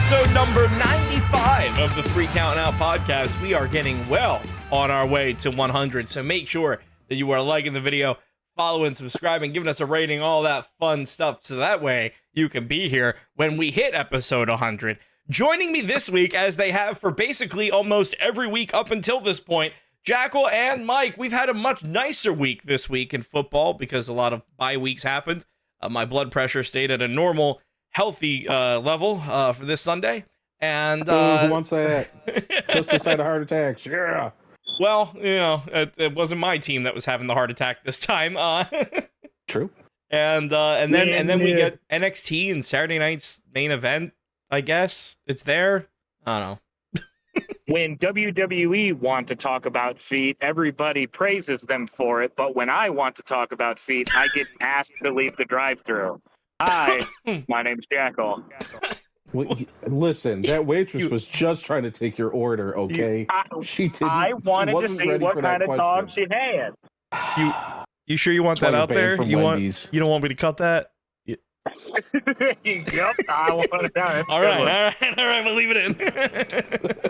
episode number 95 of the Three Count Out podcast. We are getting well on our way to 100, so make sure that you are liking the video, following, subscribing, giving us a rating, all that fun stuff, so that way you can be here when we hit episode 100. Joining me this week, as they have for basically almost every week up until this point, Jackal and Mike. We've had a much nicer week this week in football because a lot of bye weeks happened. My blood pressure stayed at a normal, healthy level for this Sunday. And who wants that? Just the side of heart attacks. Yeah. Well, you know, it wasn't my team that was having the heart attack this time. True. And then we get NXT and Saturday night's main event. I guess it's there. I don't know. When WWE want to talk about feet, everybody praises them for it. But when I want to talk about feet, I get asked to leave the drive-thru. Hi, my name's Jackal. Listen, that waitress was just trying to take your order, okay? She didn't. I wanted to see what kind of dog she had. You sure you want that out there? You don't want me to cut that? Yep, I want it down. All right, we'll leave it in.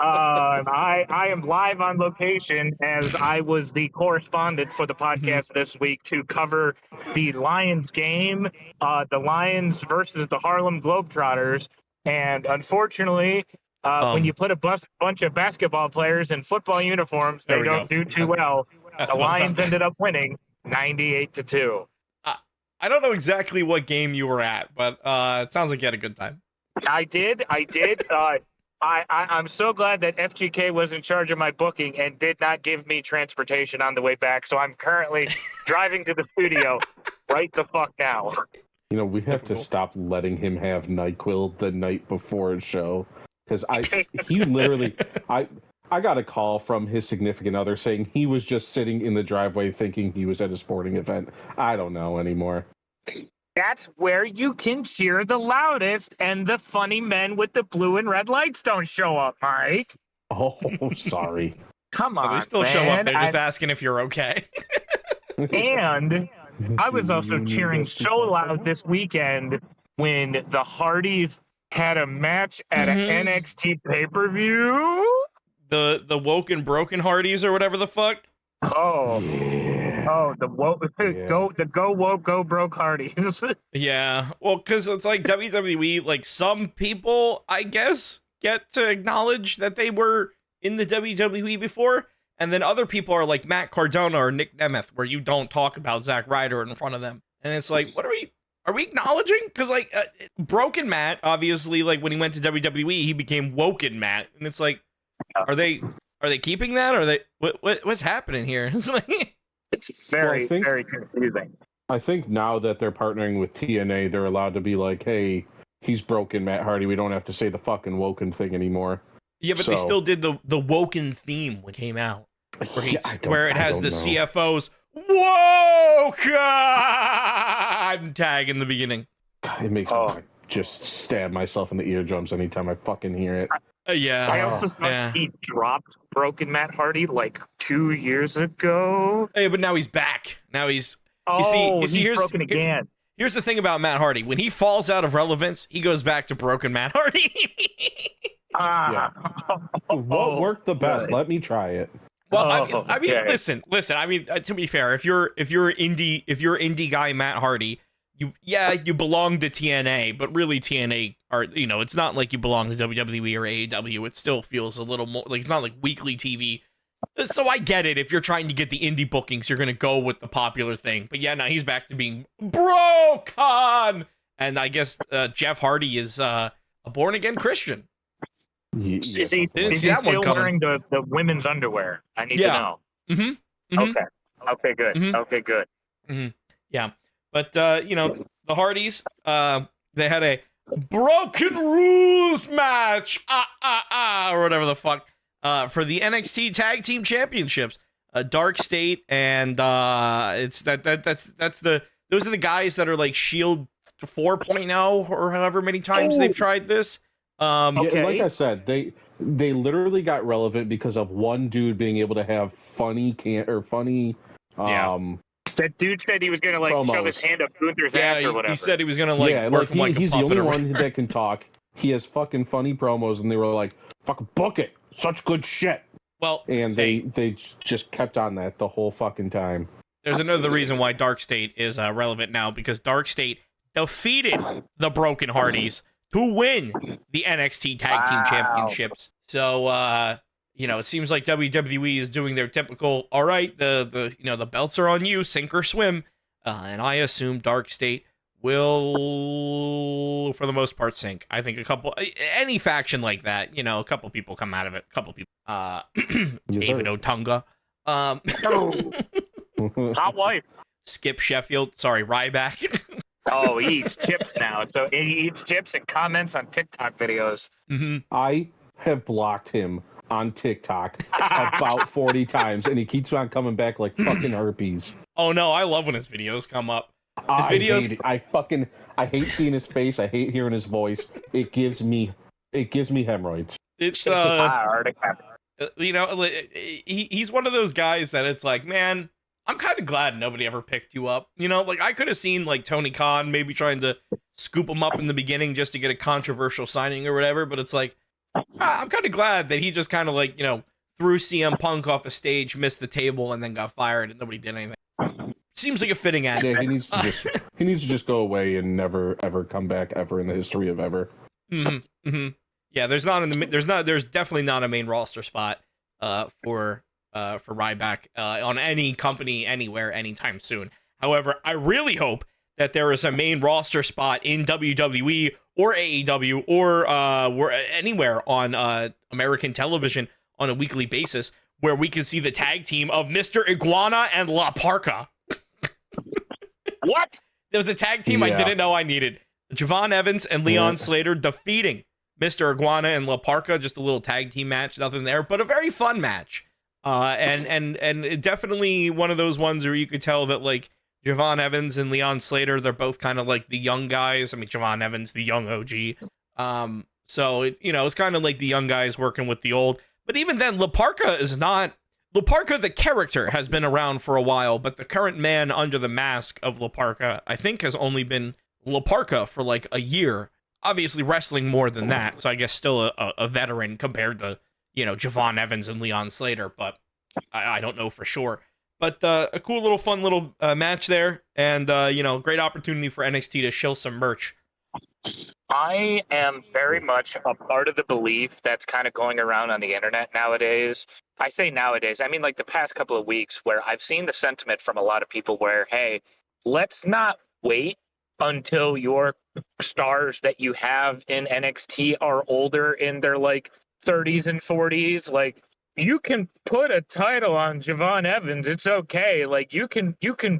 I am live on location as I was the correspondent for the podcast this week to cover the Lions game, the Lions versus the Harlem Globetrotters. And unfortunately, when you put a bunch of basketball players in football uniforms, they don't do too well. The Lions ended up winning 98-2. I don't know exactly what game you were at, but it sounds like you had a good time. I did. I'm so glad that FGK was in charge of my booking and did not give me transportation on the way back. So I'm currently driving to the studio right the fuck now. You know, we have to stop letting him have NyQuil the night before a show. Because I got a call from his significant other saying he was just sitting in the driveway thinking he was at a sporting event. I don't know anymore. That's where you can cheer the loudest and the funny men with the blue and red lights don't show up, Mike. Oh, sorry. Come on, they still man. show up. They're just asking if you're okay. And I was also cheering so loud this weekend when the Hardys had a match at an NXT pay-per-view. The woke and broken Hardys or whatever the fuck. Oh, yeah. Oh, the woke, go woke, go broke Hardys. Yeah, well, because it's like WWE. Like some people, I guess, get to acknowledge that they were in the WWE before, and then other people are like Matt Cardona or Nick Nemeth, where you don't talk about Zack Ryder in front of them, and it's like, what are we acknowledging? Because like broken Matt, obviously, like when he went to WWE, he became woken Matt, and it's like. Are they keeping that? Or are they what's happening here? It's like it's very confusing. I think now that they're partnering with TNA, they're allowed to be like, "Hey, he's broken, Matt Hardy. We don't have to say the fucking woken thing anymore." Yeah, but they still did the woken theme when it came out, where it has the CFO's woken tag in the beginning. God, it makes me just stab myself in the eardrums anytime I fucking hear it. Yeah. I also saw he dropped Broken Matt Hardy like 2 years ago. Hey, but now he's back. Now he's. He's broken again. Here's the thing about Matt Hardy: when he falls out of relevance, he goes back to Broken Matt Hardy. What worked the best? Let me try it. Well, I mean, listen. I mean, to be fair, if you're indie guy Matt Hardy. You belong to TNA, but really TNA it's not like you belong to WWE or AEW. It still feels a little more like it's not like weekly TV. So I get it. If you're trying to get the indie bookings, you're going to go with the popular thing. But yeah, now he's back to being broken. And I guess Jeff Hardy is a born-again Christian. Is he still wearing the women's underwear? I need to know. Mm-hmm. Okay, good. Mm-hmm. Okay, good. Mm-hmm. Yeah. But, the Hardys, they had a broken rules match, or whatever the fuck, for the NXT Tag Team Championships. Dark State, and those are the guys that are like Shield 4.0 or however many times they've tried this. Like I said, they literally got relevant because of one dude being able to have funny. That dude said he was gonna like shove his hand up Gunther's ass or whatever. He said he was gonna work him like a he's the puppet only one that can talk. he has fucking funny promos, and they were like, "Fucking book it, such good shit." Well, and they just kept on that the whole fucking time. There's another reason why Dark State is relevant now, because Dark State defeated the Broken Hardys to win the NXT Tag Team Championships. So, it seems like WWE is doing their typical, all right, the belts are on you, sink or swim. And I assume Dark State will, for the most part, sink. I think any faction like that, a couple people come out of it. A couple people. David Otunga. Hot wife. Skip Sheffield. Sorry, Ryback. Oh, he eats chips now. So he eats chips and comments on TikTok videos. Mm-hmm. I have blocked him on TikTok about 40 times, and he keeps on coming back like fucking herpes. Oh no, I love when his videos come up. I hate it. I hate seeing his face. I hate hearing his voice. It gives me hemorrhoids. It's he's one of those guys that it's like, man, I'm kind of glad nobody ever picked you up. Like I could have seen like Tony Khan maybe trying to scoop him up in the beginning just to get a controversial signing or whatever, but it's like, I'm kind of glad that he just kind of like, threw CM Punk off a stage, missed the table, and then got fired, and nobody did anything. Seems like a fitting end. Yeah, he needs to just go away and never ever come back ever in the history of ever. Mm-hmm. Mm-hmm. Yeah, there's definitely not a main roster spot for Ryback on any company anywhere anytime soon. However, I really hope that there is a main roster spot in WWE or AEW or anywhere on American television on a weekly basis where we can see the tag team of Mr. Iguana and La Parka. What? There was a tag team I didn't know I needed. Javon Evans and Leon Slater defeating Mr. Iguana and La Parka. Just a little tag team match, nothing there, but a very fun match. And definitely one of those ones where you could tell that like Javon Evans and Leon Slater, they're both kind of like the young guys. I mean, Javon Evans, the young OG. So it's kind of like the young guys working with the old. But even then, La Parka is not. La Parka, the character, has been around for a while, but the current man under the mask of La Parka, I think, has only been La Parka for like a year. Obviously, wrestling more than that, so I guess still a veteran compared to, Javon Evans and Leon Slater, but I don't know for sure. But a cool little fun little match there, and, great opportunity for NXT to shill some merch. I am very much a part of the belief that's kind of going around on the internet nowadays. I say nowadays, I mean like the past couple of weeks, where I've seen the sentiment from a lot of people where, hey, let's not wait until your stars that you have in NXT are older, in their like 30s and 40s. Like, you can put a title on Javon Evans. It's okay. Like, you can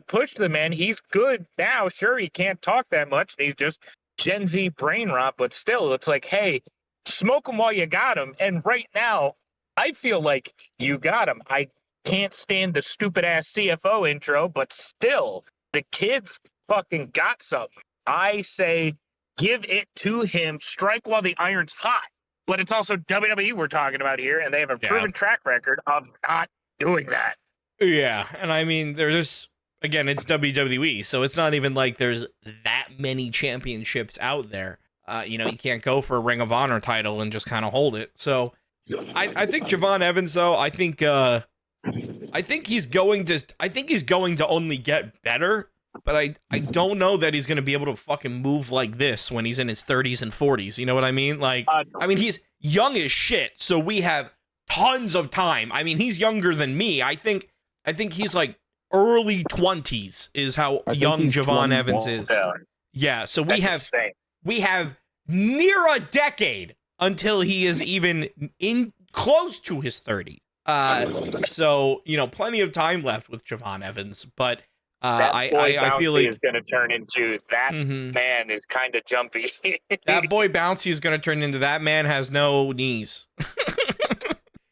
push the man. He's good now. Sure, he can't talk that much. He's just Gen Z brain rot, but still, it's like, hey, smoke him while you got him. And right now, I feel like you got him. I can't stand the stupid ass CFO intro, but still, the kid's fucking got something. I say, give it to him. Strike while the iron's hot. But it's also WWE we're talking about here, and they have a proven track record of not doing that. Yeah, and I mean, again, it's WWE, so it's not even like there's that many championships out there. You can't go for a Ring of Honor title and just kind of hold it. So I think Javon Evans, though, I think he's going to only get better, but I don't know that he's going to be able to fucking move like this when he's in his 30s and 40s. You know what I mean? Like, I mean, he's young as shit, so we have tons of time. I mean, he's younger than me. I think he's like early 20s is how young Javon Evans is. Yeah, so we have near a decade until he is even in close to his 30s. So, plenty of time left with Javon Evans, but I feel like is going to turn into that man is kind of jumpy. That boy Bouncy is going to turn into that man has no knees.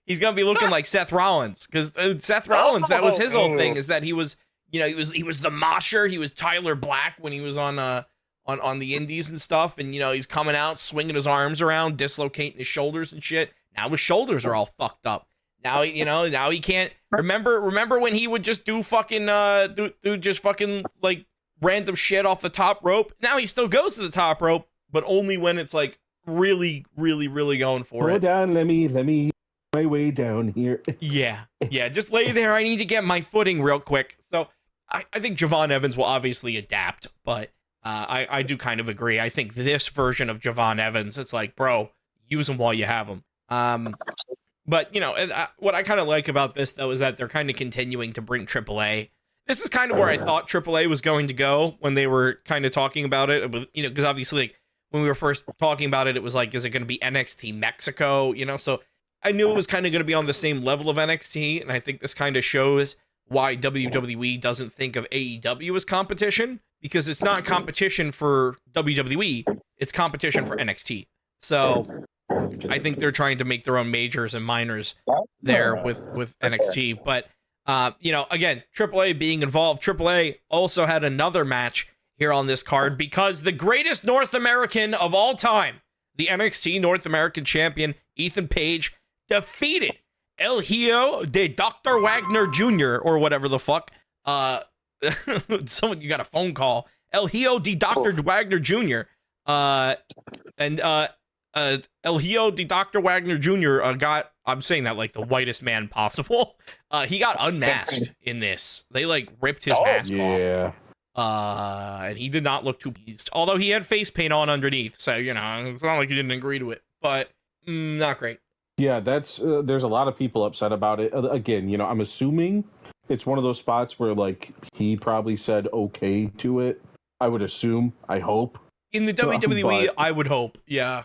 He's going to be looking like Seth Rollins, because Seth Rollins, that was his whole thing, is that he was, he was the mosher. He was Tyler Black when he was on the indies and stuff. And, he's coming out, swinging his arms around, dislocating his shoulders and shit. Now his shoulders are all fucked up. Now, now he can't. Remember when he would just do fucking, do just fucking, like, random shit off the top rope? Now he still goes to the top rope, but only when it's, like, really, really, really going for Hold it. on, let me my way down here. Yeah, just lay there. I need to get my footing real quick. So I think Javon Evans will obviously adapt, but I do kind of agree. I think this version of Javon Evans, it's like, bro, use him while you have him. But, what I kind of like about this, though, is that they're kind of continuing to bring AAA. This is kind of where I thought AAA was going to go when they were kind of talking about it. Because obviously, like, when we were first talking about it, it was like, is it going to be NXT Mexico? So I knew it was kind of going to be on the same level of NXT. And I think this kind of shows why WWE doesn't think of AEW as competition, because it's not competition for WWE. It's competition for NXT. So I think they're trying to make their own majors and minors there with NXT. But, again, AAA being involved, AAA also had another match here on this card because the greatest North American of all time, the NXT North American champion, Ethan Page, defeated El Hijo de Dr. Wagner Jr., or whatever the fuck. You got a phone call. El Hijo de Dr. Wagner Jr. El Hijo de Dr. Wagner Jr. I'm saying that like the whitest man possible. He got unmasked in this. They like ripped his mask off. And he did not look too pleased. Although he had face paint on underneath. So, it's not like he didn't agree to it. But not great. Yeah, that's there's a lot of people upset about it. Again, I'm assuming it's one of those spots where like he probably said okay to it. I would assume. I hope. In the WWE, I would hope. Yeah,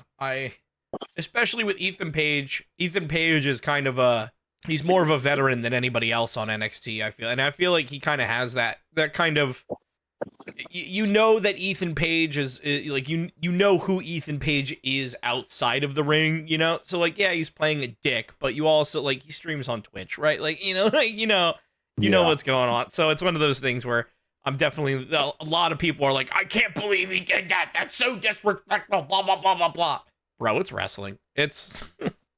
especially with Ethan Page. Ethan Page is kind of he's more of a veteran than anybody else on NXT, I feel. And I feel like he kind of has that kind of, that Ethan Page is like, you know who Ethan Page is outside of the ring, So like, yeah, he's playing a dick, but you also like, he streams on Twitch, right? Like, know what's going on. So it's one of those things where I'm definitely, a lot of people are like, I can't believe he did that. That's so disrespectful, blah, blah, blah, blah, blah. Bro, it's wrestling. It's,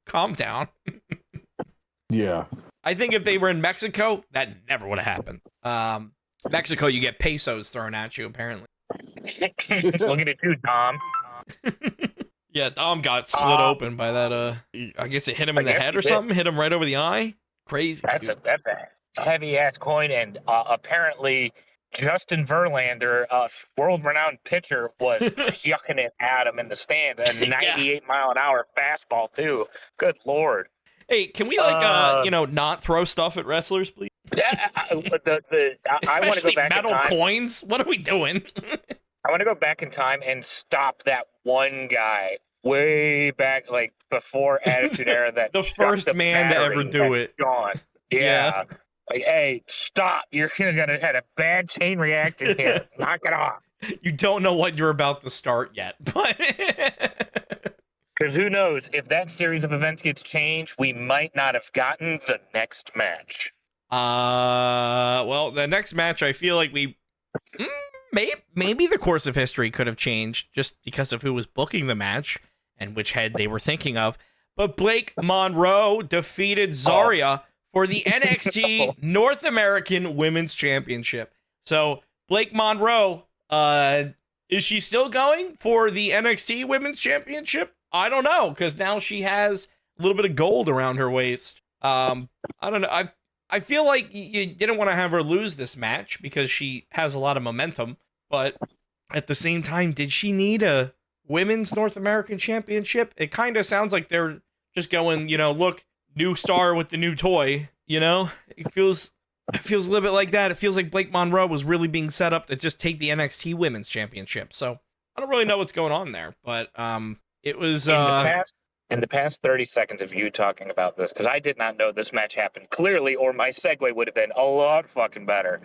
calm down. Yeah. I think if they were in Mexico, that never would have happened. Mexico, you get pesos thrown at you, apparently. Looking at you, Dom. Yeah, Dom got split open by that, I guess it hit him in the head or something, hit him right over the eye. Crazy. That's a heavy-ass coin, and apparently Justin Verlander, world-renowned pitcher, was yucking it at him in the stand. A 98-mile-an-hour fastball, too. Good Lord. Hey, can we, not throw stuff at wrestlers, please? Yeah, I want to go back metal in time. Coins? What are we doing? I want to go back in time and stop that one guy way back, like, before Attitude Era. That the first man to ever do it. Gone. Yeah. Like, hey, stop. You're going to have a bad chain reaction here. Knock it off. You don't know what you're about to start yet. But because who knows, if that series of events gets changed, we might not have gotten the next match. Well, the next match, I feel like maybe the course of history could have changed just because of who was booking the match and which head they were thinking of. But Blake Monroe defeated Zarya for the NXT North American Women's Championship. So Blake Monroe, is she still going for the NXT Women's Championship? I don't know, because now she has a little bit of gold around her waist. I don't know. I feel like you didn't want to have her lose this match because she has a lot of momentum, but at the same time, did she need a Women's North American Championship? It kind of sounds like they're just going, look, new star with the new toy, It feels a little bit like that. It feels like Blake Monroe was really being set up to just take the NXT Women's Championship. So I don't really know what's going on there, but it was in the past 30 seconds of you talking about this, because I did not know this match happened clearly, or my segue would have been a lot fucking better.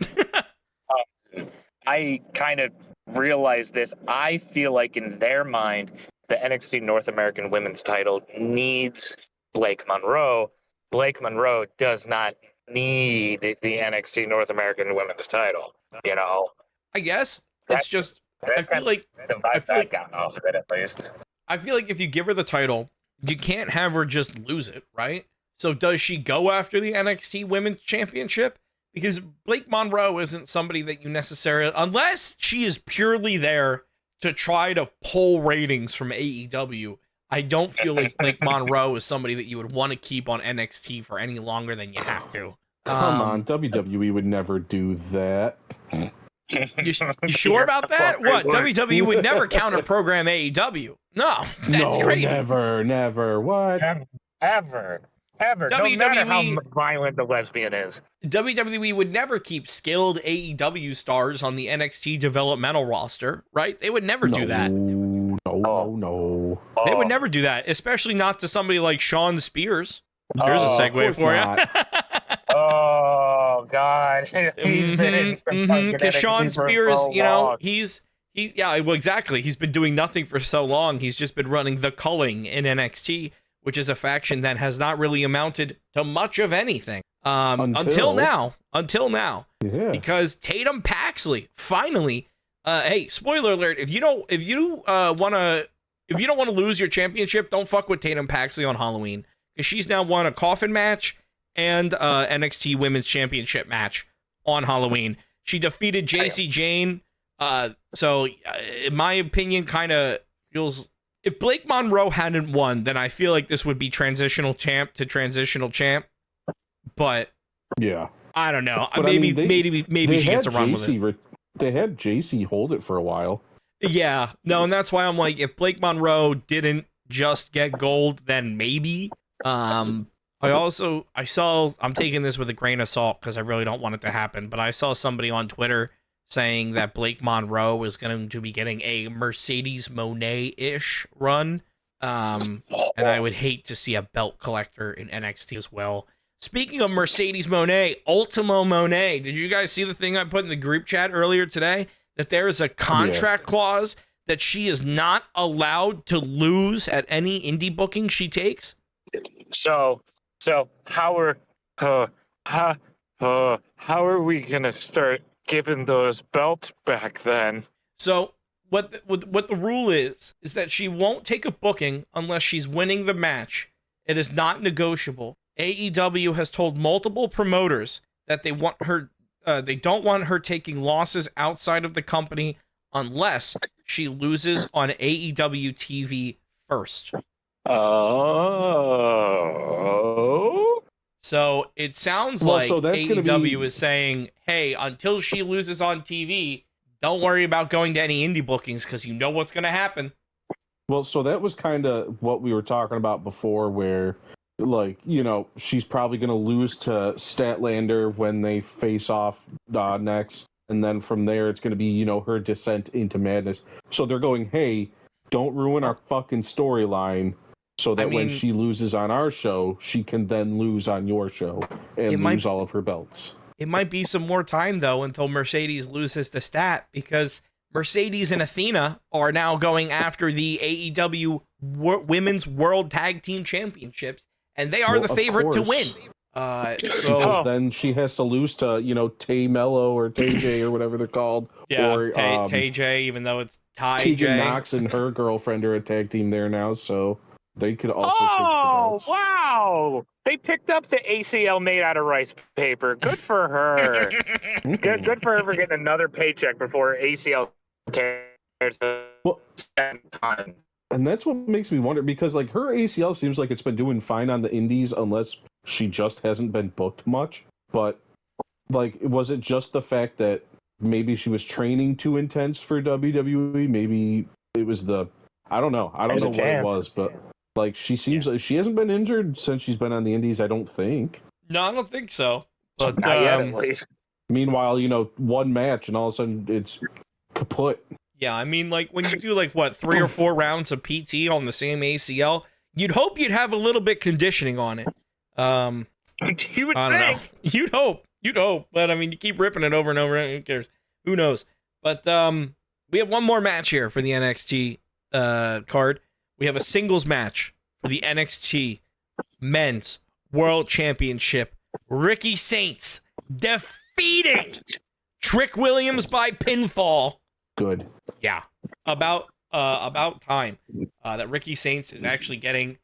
I kind of realized this. I feel like in their mind, the NXT North American Women's title needs Blake Monroe. Blake Monroe does not need the NXT North American Women's title. I guess it's just. I feel like got off of it at least. I feel like if you give her the title, you can't have her just lose it, right? So does she go after the NXT Women's Championship? Because Blake Monroe isn't somebody that you necessarily, unless she is purely there to try to pull ratings from AEW, I don't feel like Blake Monroe is somebody that you would want to keep on NXT for any longer than you have to. Come on, WWE would never do that. You sure about that? What? WWE would never counter program AEW. No, that's crazy. Never. What? Ever. No matter how violent the lesbian is. WWE would never keep skilled AEW stars on the NXT developmental roster, right? They would never do that. No. They would never do that, especially not to somebody like Sean Spears. Here's a segue for you. Oh God, he's been in because Sean Spears, so well, exactly. He's been doing nothing for so long. He's just been running the culling in NXT, which is a faction that has not really amounted to much of anything until now. Yeah. Because Tatum Paxley finally, hey, spoiler alert! If you don't want to lose your championship, don't fuck with Tatum Paxley on Halloween, because she's now won a coffin match and NXT Women's Championship match on Halloween. She defeated JC Jane. So in my opinion, kind of feels, if Blake Monroe hadn't won, then I feel like this would be transitional champ to transitional champ. But yeah, I don't know. Maybe she gets a run with it. They had JC hold it for a while. Yeah, no, and that's why I'm like, if Blake Monroe didn't just get gold, then maybe. I'm taking this with a grain of salt because I really don't want it to happen, but I saw somebody on Twitter saying that Blake Monroe is going to be getting a Mercedes Moné-ish run, and I would hate to see a belt collector in NXT as well. Speaking of Mercedes Moné, Ultimo Moné, did you guys see the thing I put in the group chat earlier today? That there is a contract clause that she is not allowed to lose at any indie booking she takes? So how are we gonna start giving those belts back then? So what the rule is that she won't take a booking unless she's winning the match. It is not negotiable. AEW has told multiple promoters that they don't want her taking losses outside of the company unless she loses on AEW TV first. Oh. So it sounds like AEW is saying, hey, until she loses on TV, don't worry about going to any indie bookings because you know what's going to happen. Well, so that was kind of what we were talking about before, where, like, she's probably going to lose to Statlander when they face off next. And then from there, it's going to be, her descent into madness. So they're going, hey, don't ruin our fucking storyline. So that when she loses on our show, she can then lose on your show and lose all of her belts. It might be some more time, though, until Mercedes loses to Stat, because Mercedes and Athena are now going after the AEW Women's World Tag Team Championships, and they are the favorite to win. Then she has to lose to, Tay Mello or Tay J or whatever they're called. Yeah, or Tay J, even though it's Ty Tegan J. Knox and her girlfriend are a tag team there now, so they could also take the belts. Wow! They picked up the ACL made out of rice paper. Good for her. Good for her for getting another paycheck before ACL tears the second time. And that's what makes me wonder, because like her ACL seems like it's been doing fine on the indies unless she just hasn't been booked much. But like, was it just the fact that maybe she was training too intense for WWE? Maybe it was I don't know. I don't know what it was, but like she seems like she hasn't been injured since she's been on the indies, I don't think. No, I don't think so. But not yet, at least. Meanwhile, one match and all of a sudden it's kaput. Yeah, I mean, like when you do 3 or 4 rounds of PT on the same ACL, you'd hope you'd have a little bit conditioning on it. You would I don't know. You'd hope. But I mean, you keep ripping it over and over. Who cares? Who knows? But we have one more match here for the NXT card. We have a singles match for the NXT Men's World Championship. Ricky Saints defeating Trick Williams by pinfall. Good. Yeah. About time that Ricky Saints is actually getting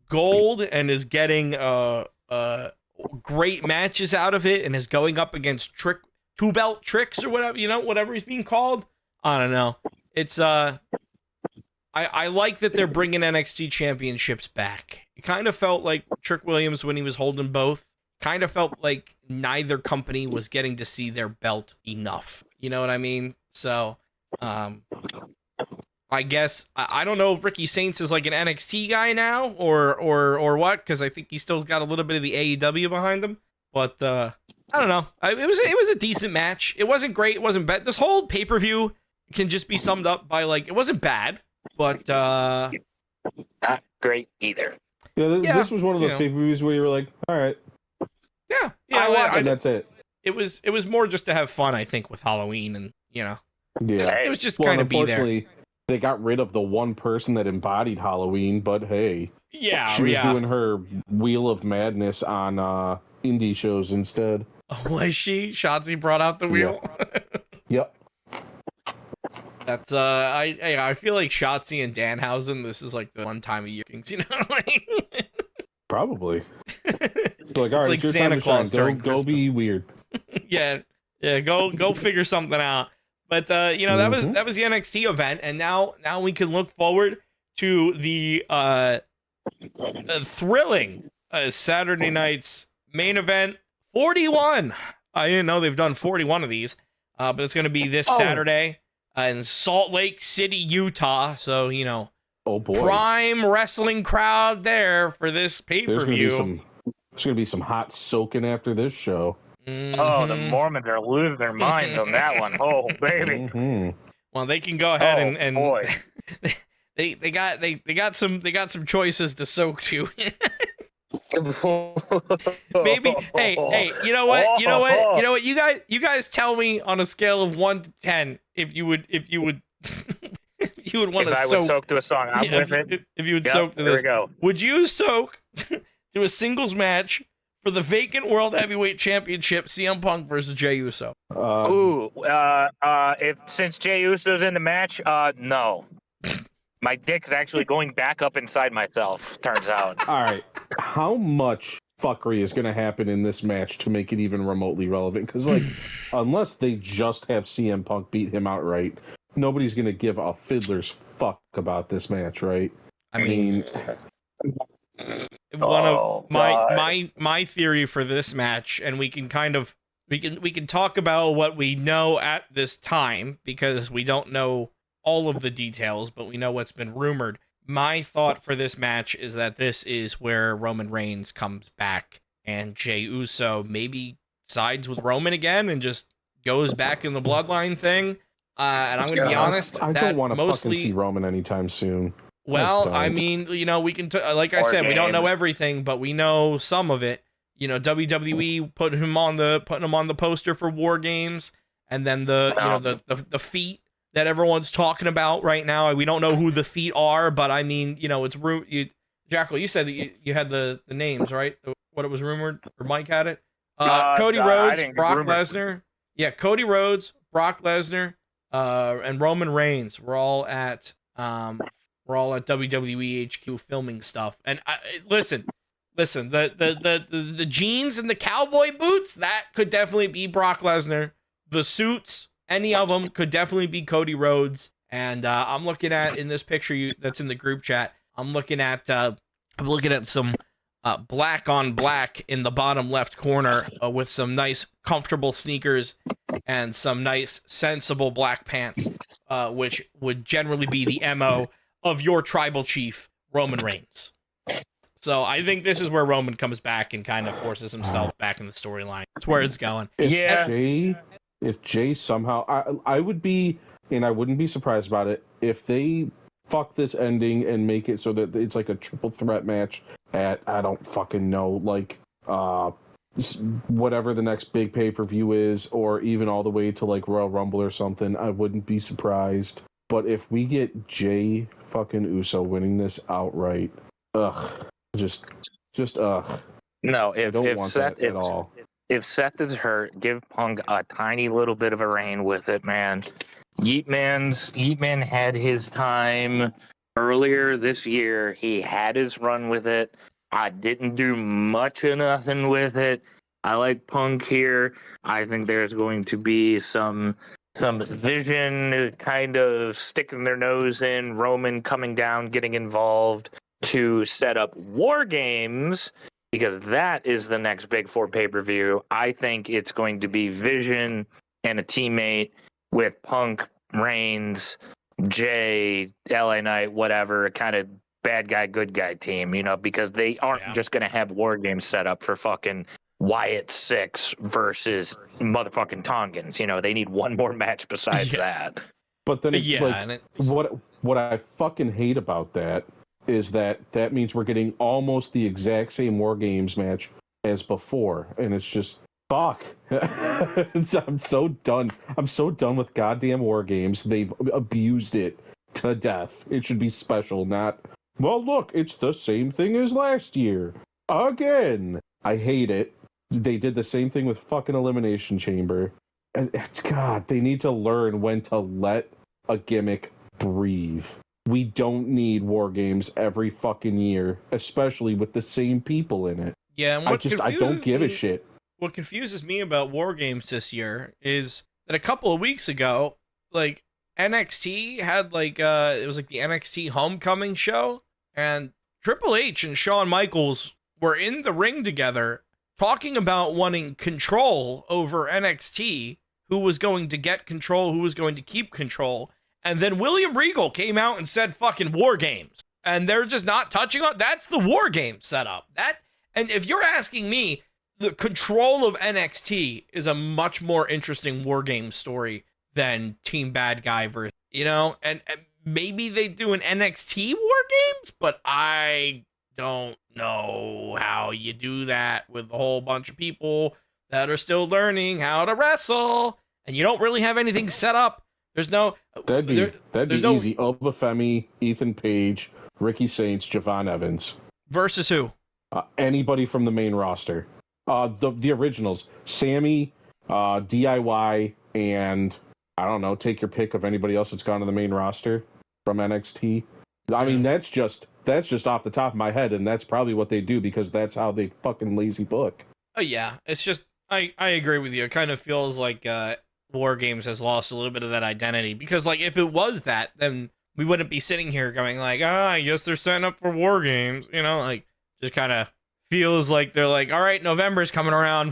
gold and is getting great matches out of it and is going up against two belt tricks or whatever, whatever he's being called. I don't know. It's I I like that they're bringing NXT championships back. It kind of felt like Trick Williams when he was holding both. Kind of felt like neither company was getting to see their belt enough. You know what I mean? So, I guess I don't know if Ricky Saints is like an NXT guy now or what, because I think he still got a little bit of the AEW behind him. But I don't know. It was a decent match. It wasn't great. It wasn't bad. This whole pay-per-view can just be summed up by like it wasn't bad, but Not great either. Yeah, this was one of those pay-per-views where you were like, all right. Yeah, I watched it. That's it. It was more just to have fun, I think, with Halloween, and Yeah. it was just kind of be there. Unfortunately, they got rid of the one person that embodied Halloween, but hey, she was doing her Wheel of Madness on indie shows instead. Was she? Shotzi brought out the wheel. Yep. That's I feel like Shotzi and Danhausen. This is like the one time of year, you know. Probably. So like, all right, like it's your Santa time to Claus shine. during Go be weird. yeah, go figure something out. But that was the NXT event, and now we can look forward to the thrilling Saturday night's main event 41. I didn't know they've done 41 of these, but it's going to be this Saturday in Salt Lake City, Utah. So oh boy, prime wrestling crowd there for this pay-per-view. There's going to be some hot soaking after this show. Mm-hmm. Oh, the Mormons are losing their minds on that one. Oh, baby. Mm-hmm. Well, they can go ahead and boy. they got some choices to soak to. Maybe hey, you know what? You guys tell me on a scale of 1 to 10 if you would if you would want to soak. I would soak to a song. I'm with it. If you would soak to this. There we go. Would you soak to a singles match for the vacant World Heavyweight Championship, CM Punk versus Jey Uso? Since Jey Uso's in the match, no. My dick's actually going back up inside myself, turns out. All right. How much fuckery is going to happen in this match to make it even remotely relevant? Because, like, unless they just have CM Punk beat him outright, nobody's going to give a fiddler's fuck about this match, right? I mean one of my theory for this match, and we can talk about what we know at this time because we don't know all of the details, but we know what's been rumored. My thought for this match is that this is where Roman Reigns comes back and Jey Uso maybe sides with Roman again and just goes back in the bloodline thing. And I'm going to be honest, I don't want to fucking see Roman anytime soon. Well, I mean, we can, like I said, we don't know everything, but we know some of it. WWE putting him on the poster for War Games, and then the feat that everyone's talking about right now. We don't know who the feet are, but I mean, it's Jackal, you said that you had the names, right? What it was rumored, or Mike had it. Cody Rhodes, Brock Lesnar. Yeah, Cody Rhodes, Brock Lesnar, and Roman Reigns. We're all at WWE HQ filming stuff. And listen, the jeans and the cowboy boots, that could definitely be Brock Lesnar. The suits, any of them could definitely be Cody Rhodes. And I'm looking at in this picture that's in the group chat. I'm looking at some black on black in the bottom left corner with some nice comfortable sneakers and some nice sensible black pants, which would generally be the MO of your tribal chief, Roman Reigns. So I think this is where Roman comes back and kind of forces himself back in the storyline. That's where it's going. If Jey somehow, I would be, and I wouldn't be surprised about it, if they fuck this ending and make it so that it's like a triple threat match at, I don't fucking know, like, whatever the next big pay-per-view is, or even all the way to like Royal Rumble or something, I wouldn't be surprised. But if we get Jey fucking Uso winning this outright, just No, I don't want that at all. If Seth is hurt, give Punk a tiny little bit of a reign with it, man. Yeet Man had his time earlier this year. He had his run with it. I didn't do much of nothing with it. I like Punk here. I think there's going to be some some Vision kind of sticking their nose in, Roman coming down, getting involved to set up War Games, because that is the next big four pay-per-view. I think it's going to be Vision and a teammate with Punk, Reigns, Jay, LA Knight, whatever, kind of bad guy, good guy team, because they aren't just going to have War Games set up for fucking Wyatt 6 versus motherfucking Tongans. They need one more match besides that. But then, and what I fucking hate about that is that means we're getting almost the exact same War Games match as before, and it's just fuck. I'm so done. I'm so done with goddamn War Games. They've abused it to death. It should be special, not, well, look, it's the same thing as last year. Again. I hate it. They did the same thing with fucking Elimination Chamber. And God, they need to learn when to let a gimmick breathe. We don't need War Games every fucking year, especially with the same people in it. Yeah, and I don't give a shit. What confuses me about War Games this year is that a couple of weeks ago, like, NXT had it was like the NXT Homecoming show, and Triple H and Shawn Michaels were in the ring together talking about wanting control over NXT, who was going to get control, who was going to keep control. And then William Regal came out and said fucking War Games. And they're just not touching on that's the War Games setup. And if you're asking me, the control of NXT is a much more interesting War Games story than Team Bad Guy versus, and maybe they do an NXT War Games, but I don't know how you do that with a whole bunch of people that are still learning how to wrestle, and you don't really have anything set up. There's no that'd be easy. Oba Femi, Ethan Page, Ricky Saints, Javon Evans versus who? Anybody from the main roster. The originals: Sammy, DIY, and I don't know. Take your pick of anybody else that's gone to the main roster from NXT. I mean, that's just off the top of my head, and that's probably what they do because that's how they fucking lazy book. Oh yeah, it's just I agree with you. It kind of feels like War Games has lost a little bit of that identity because if it was that, then we wouldn't be sitting here going I guess they're setting up for War Games. Just kind of feels like they're all right, November's coming around.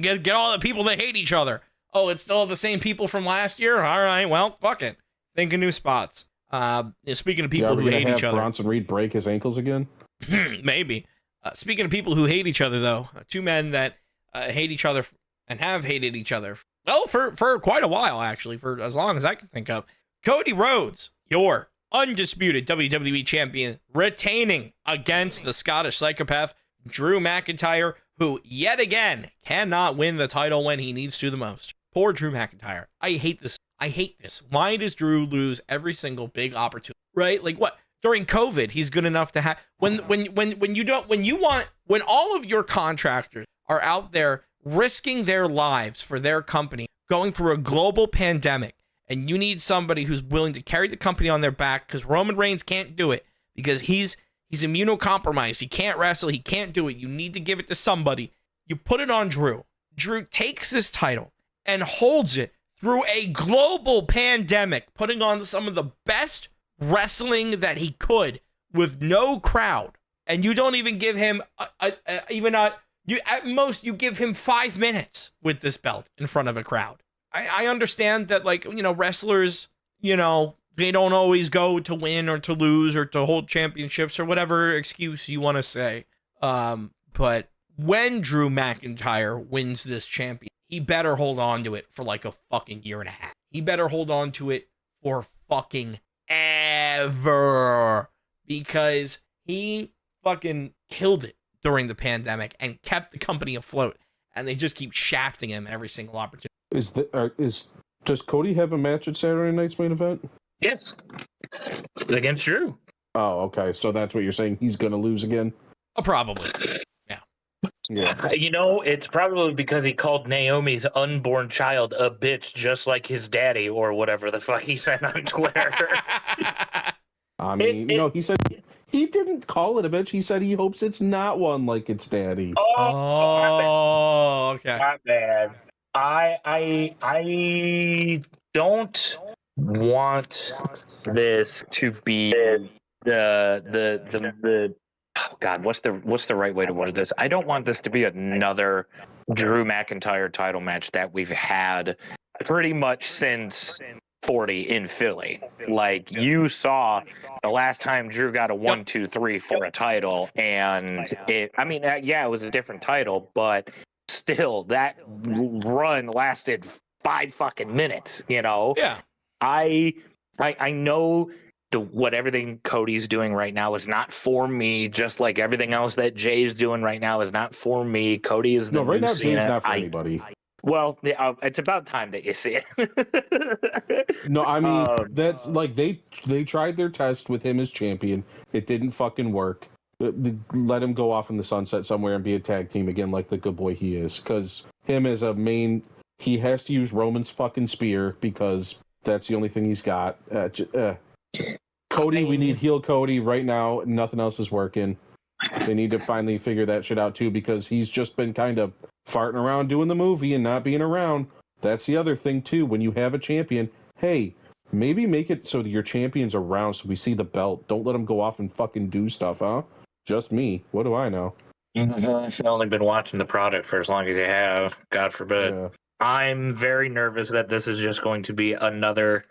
get all the people that hate each other. Oh, it's still the same people from last year. All right, well, fuck it. Think of new spots. Speaking of people who hate each other, Bronson Reed break his ankles again? Maybe. Speaking of people who hate each other, though, two men that hate each other and have hated each other, well, for quite a while, actually, for as long as I can think of. Cody Rhodes, your undisputed WWE champion, retaining against the Scottish psychopath, Drew McIntyre, who, yet again, cannot win the title when he needs to the most. Poor Drew McIntyre. I hate this. Why does Drew lose every single big opportunity? Right? What? During COVID, he's good enough to have when all of your contractors are out there risking their lives for their company, going through a global pandemic, and you need somebody who's willing to carry the company on their back because Roman Reigns can't do it because he's immunocompromised. He can't wrestle. He can't do it. You need to give it to somebody. You put it on Drew. Drew takes this title and holds it through a global pandemic, putting on some of the best wrestling that he could with no crowd. And you don't even give him at most you give him 5 minutes with this belt in front of a crowd. I understand that wrestlers, they don't always go to win or to lose or to hold championships or whatever excuse you want to say. But when Drew McIntyre wins this champion, he better hold on to it for a fucking year and a half. He better hold on to it for fucking ever because he fucking killed it during the pandemic and kept the company afloat. And they just keep shafting him every single opportunity. Does Cody have a match at Saturday night's main event? Yes, against Drew. Oh, okay. So that's what you're saying. He's going to lose again? Probably. Yeah. It's probably because he called Naomi's unborn child a bitch just like his daddy or whatever the fuck he said on Twitter. I mean, he said he didn't call it a bitch. He said he hopes it's not one like its daddy. Oh, okay. My bad. I don't want this to be the oh God, what's the right way to word this? I don't want this to be another Drew McIntyre title match that we've had pretty much since 40 in Philly. Like you saw the last time Drew got a 1, 2, 3 for a title, and it was a different title, but still that run lasted 5 fucking minutes, you know? Yeah. I know what everything Cody's doing right now is not for me, just like everything else that Jay's doing right now is not for me. Cody is the right new now Cena. Jay's not for anybody. Well, it's about time that you see it. No, I mean that's like they tried their test with him as champion. It didn't fucking work. Let him go off in the sunset somewhere and be a tag team again, like the good boy he is. Because him as a main, he has to use Roman's fucking spear because that's the only thing he's got. Cody, we need heel Cody right now. Nothing else is working. They need to finally figure that shit out too, because he's just been kind of farting around doing the movie and not being around. That's the other thing too. When you have a champion, hey, maybe make it so that your champion's around so we see the belt. Don't let him go off and fucking do stuff, huh? Just me. What do I know? I've only been watching the product for as long as you have. God forbid. Yeah. I'm very nervous that this is just going to be another.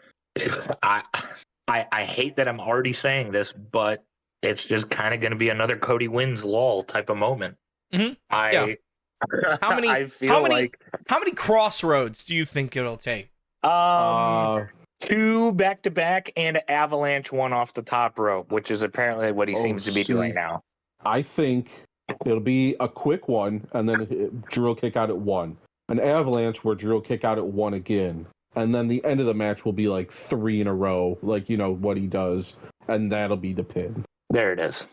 I hate that I'm already saying this, but it's just kind of going to be another Cody wins lull type of moment. Mm-hmm. How many? How many crossroads do you think it'll take? 2 back-to-back and Avalanche one off the top rope, which is apparently what he seems to be doing now. I think it'll be a quick one, and then Drew will kick out at 1. An Avalanche where Drew will kick out at 1 again. And then the end of the match will be like 3 in a row, like, you know, what he does. And that'll be the pin. There it is.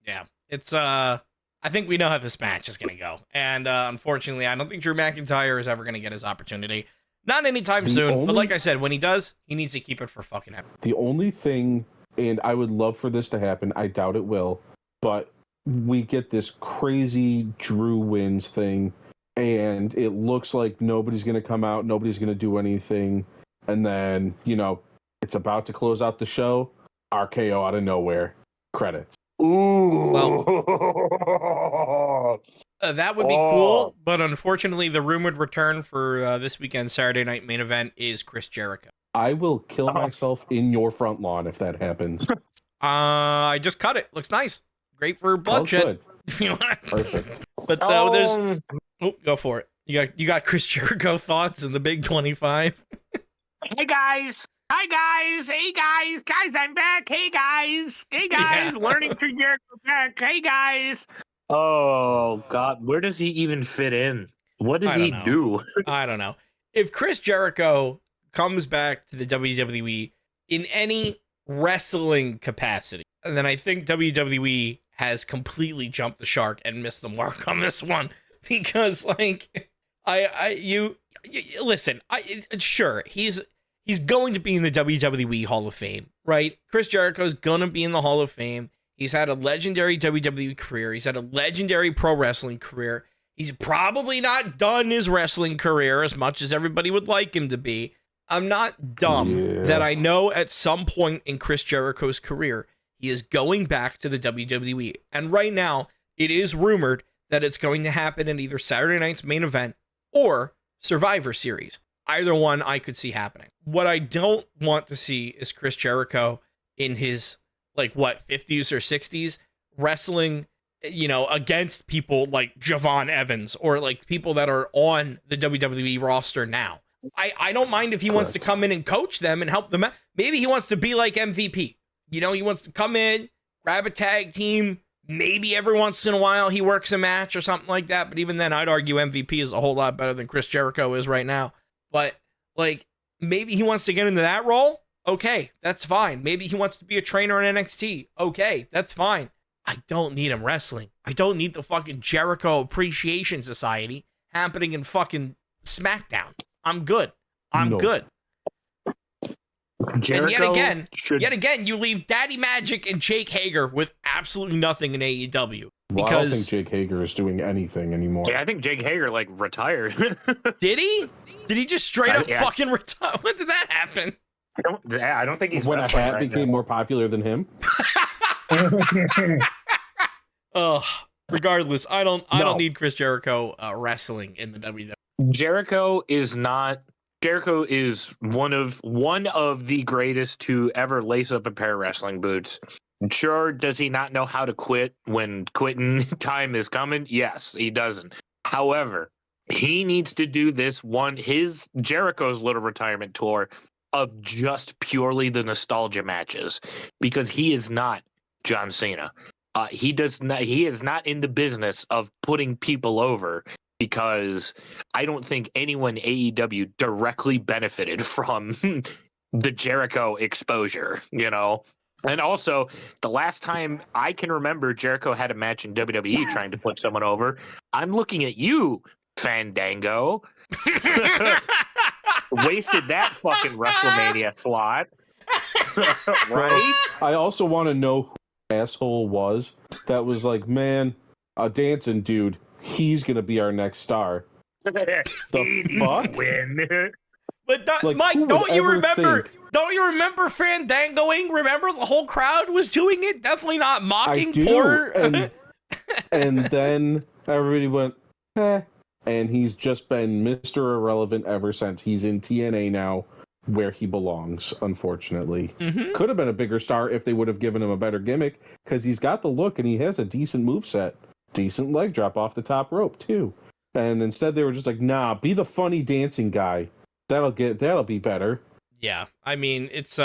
Yeah. It's, I think we know how this match is going to go. And unfortunately, I don't think Drew McIntyre is ever going to get his opportunity. Not anytime soon. But like I said, when he does, he needs to keep it for fucking ever. The only thing, and I would love for this to happen, I doubt it will, but we get this crazy Drew wins thing. And it looks like nobody's going to come out, nobody's going to do anything. And then, you know, it's about to close out the show. RKO out of nowhere. Credits. Ooh. Well, that would be cool, but unfortunately, the rumored return for this weekend's Saturday night main event is Chris Jericho. I will kill myself in your front lawn if that happens. I just cut it. Looks nice. Great for bloodshed. Perfect. But there's... Oh, go for it. You got Chris Jericho thoughts in the Big 25? Hey guys, hey guys, I'm back. Hey guys, Yeah. learning to Jericho back. Hey guys. Oh God, where does he even fit in? What does he do? I don't know. If Chris Jericho comes back to the WWE in any wrestling capacity, then I think WWE has completely jumped the shark and missed the mark on this one. Because, like, listen, sure, he's going to be in the WWE Hall of Fame, right? Chris Jericho's gonna be in the Hall of Fame. He's had a legendary WWE career. He's had a legendary pro wrestling career. He's probably not done his wrestling career as much as everybody would like him to be. I'm not dumb that I know at some point in Chris Jericho's career, he is going back to the WWE. And right now, it is rumored that it's going to happen in either Saturday night's main event or Survivor Series. Either one I could see happening. What I don't want to see is Chris Jericho in his, 50s or 60s, wrestling, against people like Javon Evans or, people that are on the WWE roster now. I don't mind if he wants to come in and coach them and help them out. Maybe he wants to be like MVP. He wants to come in, grab a tag team. Maybe every once in a while he works a match or something like that. But even then, I'd argue MVP is a whole lot better than Chris Jericho is right now. But, maybe he wants to get into that role. Okay, that's fine. Maybe he wants to be a trainer in NXT. Okay, that's fine. I don't need him wrestling. I don't need the fucking Jericho Appreciation Society happening in fucking SmackDown. I'm good. I'm good. Jericho and yet again, you leave Daddy Magic and Jake Hager with absolutely nothing in AEW. Well, I don't think Jake Hager is doing anything anymore. Yeah, I think Jake Hager retired. Did he? Did he just straight up Yeah. fucking retire? When did that happen? I don't think he's When a wrestling hat right became more popular than him. Oh, regardless, I don't No. need Chris Jericho wrestling in the WWE. Jericho is one of the greatest to ever lace up a pair of wrestling boots. Sure, does he not know how to quit when quitting time is coming? Yes, he doesn't. However, he needs to do his Jericho's little retirement tour of just purely the nostalgia matches, because he is not John Cena. He is not in the business of putting people over, because I don't think anyone AEW directly benefited from the Jericho exposure, And also, the last time I can remember Jericho had a match in WWE trying to put someone over, I'm looking at you, Fandango. Wasted that fucking WrestleMania slot. Right? I also want to know who the asshole was that was like, man, a dancing dude, he's going to be our next star. The fuck? win. But Like, Mike, who would don't you ever remember? think- Don't you remember Fandangoing? Remember the whole crowd was doing it. Definitely not I mocking do. poor. And then everybody went, eh. And he's just been Mr. Irrelevant ever since. He's in TNA now, where he belongs, unfortunately. Mhm. Could have been a bigger star if they would have given him a better gimmick, because he's got the look and he has a decent moveset. Decent leg drop off the top rope, too. And instead they were just like, nah, be the funny dancing guy. That'll be better. Yeah, I mean, it's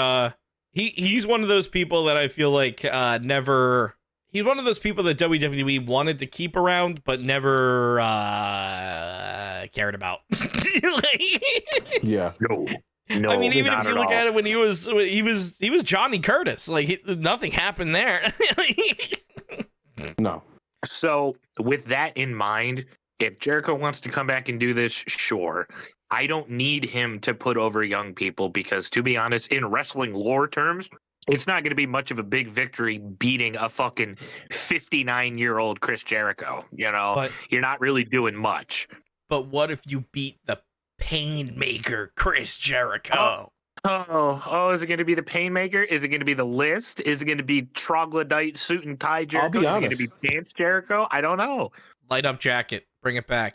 he's one of those people that I feel like never. He's one of those people that WWE wanted to keep around, but never cared about. Yeah. No, I mean, even not if you at look all. at it when he was Johnny Curtis, like nothing happened there. No. So, with that in mind, if Jericho wants to come back and do this, sure. I don't need him to put over young people, because, to be honest, in wrestling lore terms, it's not going to be much of a big victory beating a fucking 59-year-old Chris Jericho. But- You're not really doing much. But what if you beat the Painmaker, Chris Jericho? Oh, is it going to be the Painmaker? Is it going to be the List? Is it going to be Troglodyte suit and tie Jericho? be Is it going to honest. be Dance Jericho? I don't know. Light up jacket, bring it back.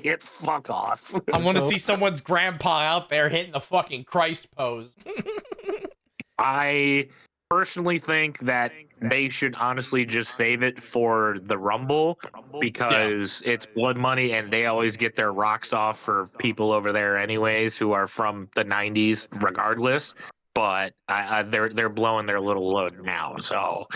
Get fuck off. I want to see someone's grandpa out there hitting the fucking Christ pose. I personally think that they should honestly just save it for the Rumble, because it's blood money and they always get their rocks off for people over there anyways who are from the 90s regardless. But they're blowing their little load now. So,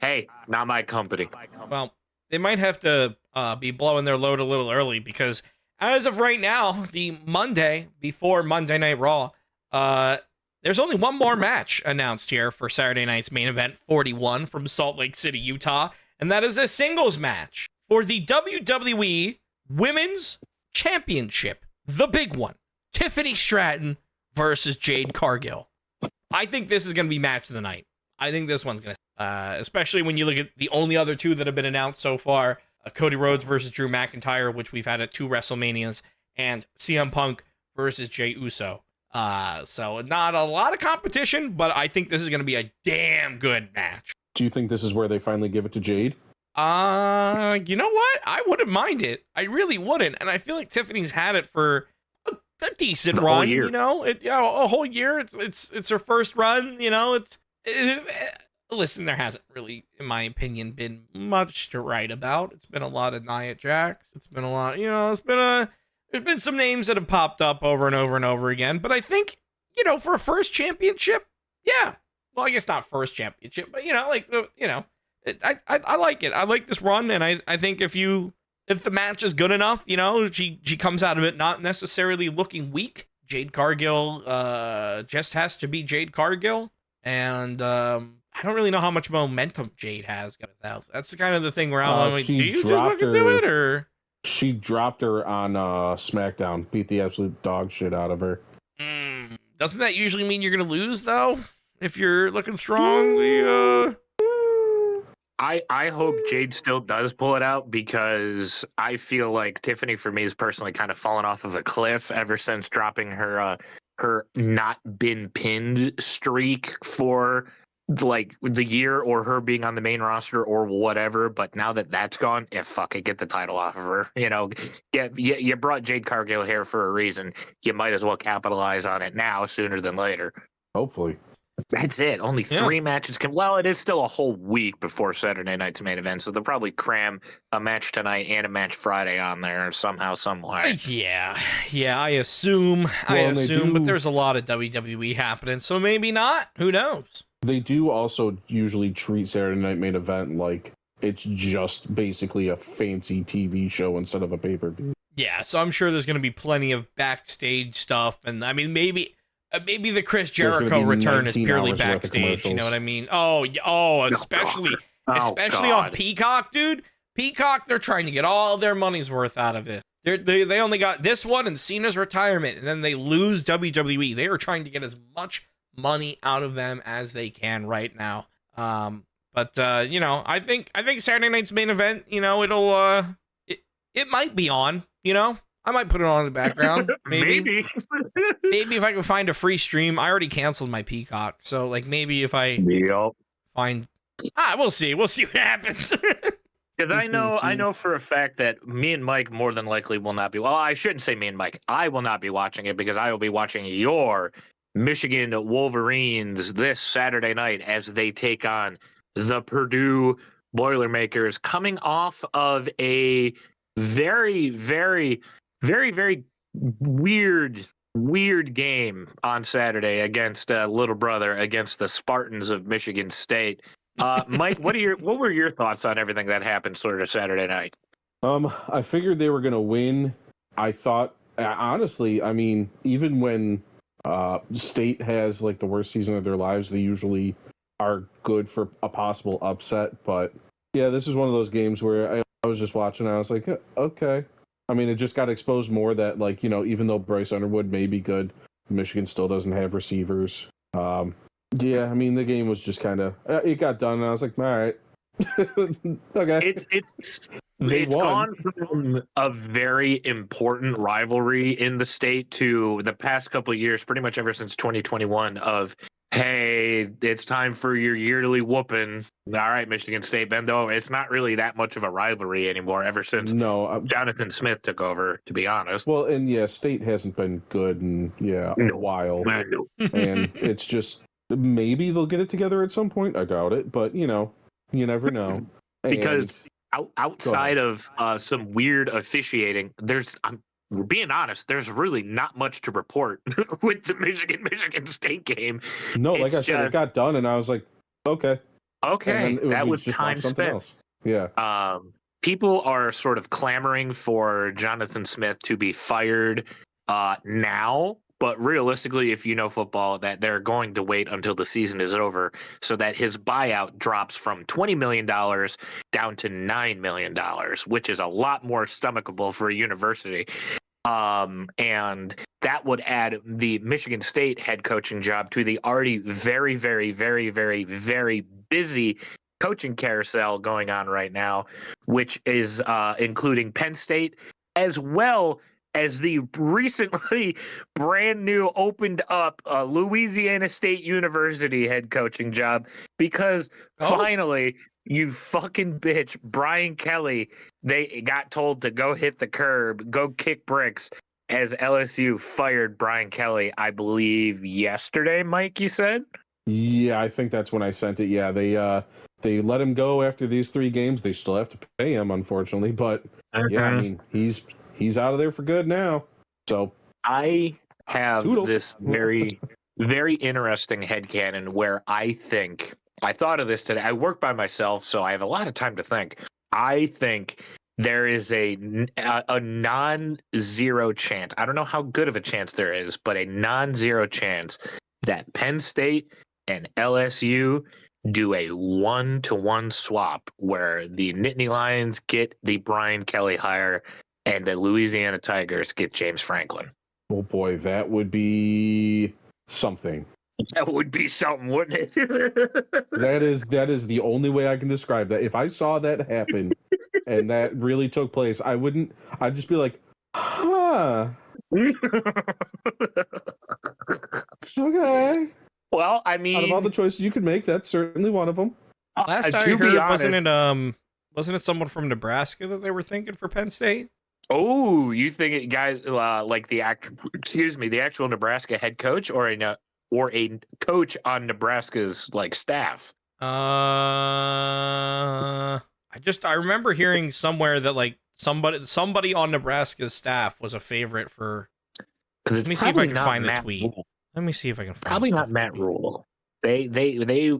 hey, not my company. Well, they might have to be blowing their load a little early, because as of right now, the Monday before Monday Night Raw, there's only one more match announced here for Saturday night's main event 41 from Salt Lake City, Utah, and that is a singles match for the WWE Women's Championship, the big one, Tiffany Stratton versus Jade Cargill. I think this is going to be match of the night. I think this one's going to, especially when you look at the only other two that have been announced so far, Cody Rhodes versus Drew McIntyre, which we've had at 2 WrestleManias, and CM Punk versus Jey Uso. So not a lot of competition, but I think this is going to be a damn good match. Do you think this is where they finally give it to Jade? You know what? I wouldn't mind it. I really wouldn't. And I feel like Tiffany's had it for a decent whole run, year. A whole year. It's her first run, listen, there hasn't really, in my opinion, been much to write about. It's been a lot of Nia Jax. It's been a lot, there's been some names that have popped up over and over and over again. But I think, for a first championship, yeah. Well, I guess not first championship, but I like it. I like this run, and I think if the match is good enough, she comes out of it not necessarily looking weak. Jade Cargill just has to be Jade Cargill, and I don't really know how much momentum Jade has. That's kind of the thing where I'm like, do you just fucking do it, or? She dropped her on SmackDown, beat the absolute dog shit out of her. Doesn't that usually mean you're gonna lose, though? If you're looking strong, I hope Jade still does pull it out, because I feel like Tiffany, for me, has personally kind of fallen off of a cliff ever since dropping her not been pinned streak for like the year, or her being on the main roster or whatever. But now that that's gone, fuck it, get the title off of her. You brought Jade Cargill here for a reason. You might as well capitalize on it now sooner than later. Hopefully. That's it. Only Yeah. 3 matches well, it is still a whole week before Saturday night's main event, so they'll probably cram a match tonight and a match Friday on there somehow, some way. Yeah, I assume. But there's a lot of WWE happening, so maybe not. Who knows? They do also usually treat Saturday Night Main Event like it's just basically a fancy TV show instead of a pay-per-view. Yeah, so I'm sure there's going to be plenty of backstage stuff, and I mean, maybe the Chris Jericho return is purely backstage. You know what I mean? Especially on Peacock, dude. Peacock, they're trying to get all their money's worth out of it. They only got this one and Cena's retirement, and then they lose WWE. They are trying to get as much money out of them as they can right now. But I think Saturday night's main event, it might be on. I might put it on in the background. Maybe if I can find a free stream. I already canceled my Peacock, so like maybe if I find, we'll see what happens. Because I know for a fact that me and Mike more than likely will not be. Well, I shouldn't say me and Mike. I will not be watching it, because I will be watching your Michigan Wolverines this Saturday night as they take on the Purdue Boilermakers, coming off of a very, very, very, very weird game on Saturday against little brother against the Spartans of Michigan State. Mike, what were your thoughts on everything that happened sort of Saturday night? I figured they were going to win. I thought, honestly, I mean, even when State has like the worst season of their lives, they usually are good for a possible upset. But yeah, this is one of those games where I was just watching and I was like, okay. I mean, it just got exposed more that, like, even though Bryce Underwood may be good, Michigan still doesn't have receivers. Yeah, I mean, the game was just kind of, it got done, and I was like, all right. Okay. It's gone from a very important rivalry in the state to the past couple of years, pretty much ever since 2021, of, hey, it's time for your yearly whooping. All right, Michigan State, bend over. It's not really that much of a rivalry anymore ever since Jonathan Smith took over, to be honest. Well, and yeah, State hasn't been good in, a while. And it's just, maybe they'll get it together at some point. I doubt it, but, you never know. Because outside of some weird officiating, we're being honest, there's really not much to report with the Michigan State game. No, like I said, it got done, and I was like, okay. That was time spent. Else. Yeah. People are sort of clamoring for Jonathan Smith to be fired now. But realistically, if you know football, that they're going to wait until the season is over so that his buyout drops from $20 million down to $9 million, which is a lot more stomachable for a university. And that would add the Michigan State head coaching job to the already very, very, very, very, very busy coaching carousel going on right now, which is including Penn State, as well as the recently brand new opened up Louisiana State University head coaching job, because finally, you fucking bitch, Brian Kelly, they got told to go hit the curb, go kick bricks, as LSU fired Brian Kelly, I believe yesterday, Mike, you said? Yeah, I think that's when I sent it. Yeah, they let him go after these 3 games. They still have to pay him, unfortunately, but yeah, I mean, he's out of there for good now. So I have this very, very interesting headcanon where I thought of this today. I work by myself, so I have a lot of time to think. I think there is a non-zero chance. I don't know how good of a chance there is, but a non-zero chance that Penn State and LSU do a 1-to-1 swap where the Nittany Lions get the Brian Kelly hire and the Louisiana Tigers get James Franklin. Oh boy, that would be something. That would be something, wouldn't it? That is the only way I can describe that. If I saw that happen and that really took place, I'd just be like, huh, okay. Well, I Out of all the mean, choices you could make, that's certainly one of them. Last I to be heard, honest, wasn't it someone from Nebraska that they were thinking for Penn State? oh, you think it guys like the the actual Nebraska head coach or a coach on Nebraska's like staff? I remember hearing somewhere that like somebody on Nebraska's staff was a favorite for. Because Let it's me see if I probably can not find the Matt tweet. Rule. Let me see if I can find Probably the not Matt tweet. Rule. They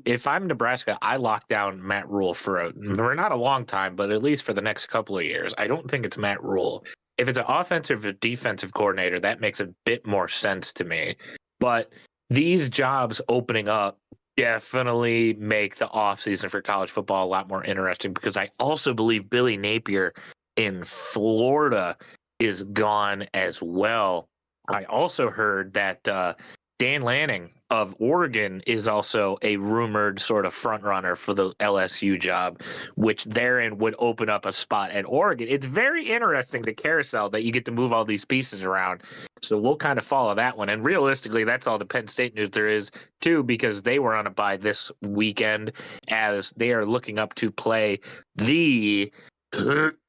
if I'm Nebraska, I lock down Matt Rule for not a long time, but at least for the next couple of years. I don't think it's Matt Rule. If it's an offensive or defensive coordinator, that makes a bit more sense to me. But these jobs opening up definitely make the offseason for college football a lot more interesting, because I also believe Billy Napier in Florida is gone as well. I also heard that Dan Lanning of Oregon is also a rumored sort of front runner for the LSU job, which therein would open up a spot at Oregon. It's very interesting, the carousel that you get to move all these pieces around. So we'll kind of follow that one. And realistically, that's all the Penn State news there is, too, because they were on a bye this weekend as they are looking up to play the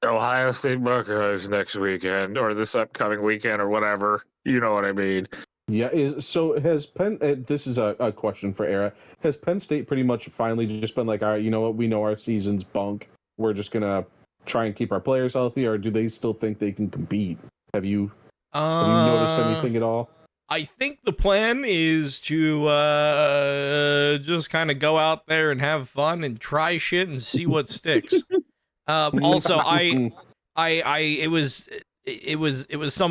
Ohio State Buckeyes next weekend, or this upcoming weekend, or whatever. You know what I mean? Yeah. So has Penn? This is a question for Era. Has Penn State pretty much finally just been like, all right, you know what? We know our season's bunk. We're just gonna try and keep our players healthy, or do they still think they can compete? Have you noticed anything at all? I think the plan is to just kind of go out there and have fun and try shit and see what sticks. Also, it was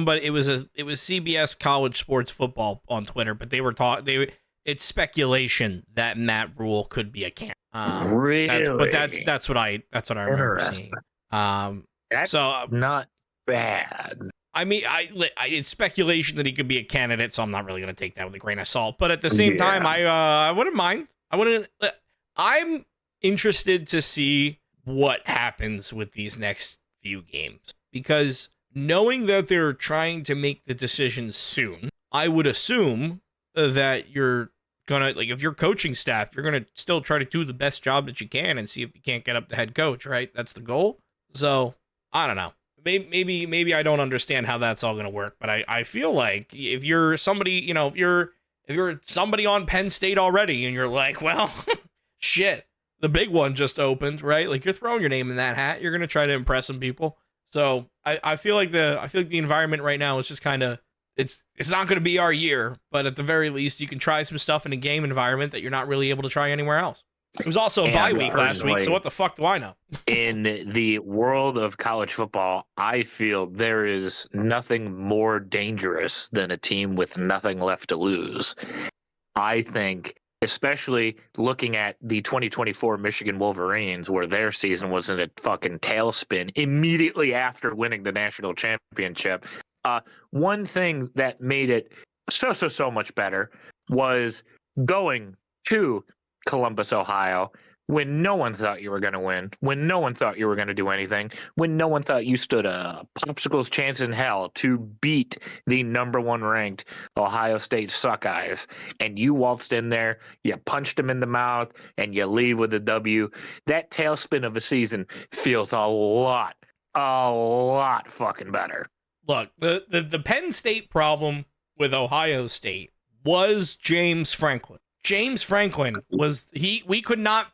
CBS College Sports Football on Twitter, but they were it's speculation that Matt Rule could be a can. Really? That's what I remember seeing. That's not bad. I mean, it's speculation that he could be a candidate, so I'm not really going to take that with a grain of salt. But at the same time, I wouldn't mind. I'm interested to see what happens with these next few games, because knowing that they're trying to make the decisions soon, I would assume that you're gonna, like, if you're coaching staff, you're gonna still try to do the best job that you can and see if you can't get up to head coach, right? That's the goal. So I don't know. Maybe I don't understand how that's all going to work, but I feel like if you're somebody, if you're somebody on Penn State already and you're like, well, shit, the big one just opened, right? Like, you're throwing your name in that hat. You're going to try to impress some people. So I feel like the environment right now is just kind of, it's not going to be our year, but at the very least, you can try some stuff in a game environment that you're not really able to try anywhere else. It was also a bye week last week, so what the fuck do I know? In the world of college football, I feel there is nothing more dangerous than a team with nothing left to lose. I think, especially looking at the 2024 Michigan Wolverines, where their season was in a fucking tailspin immediately after winning the national championship. One thing that made it so much better was going to Columbus, Ohio, when no one thought you were going to win, when no one thought you were going to do anything, when no one thought you stood a popsicle's chance in hell to beat the number one ranked Ohio State Suckeyes, and you waltzed in there, you punched them in the mouth, and you leave with a W. That tailspin of a season feels a lot fucking better. Look, the Penn State problem with Ohio State was James Franklin. James Franklin was we did not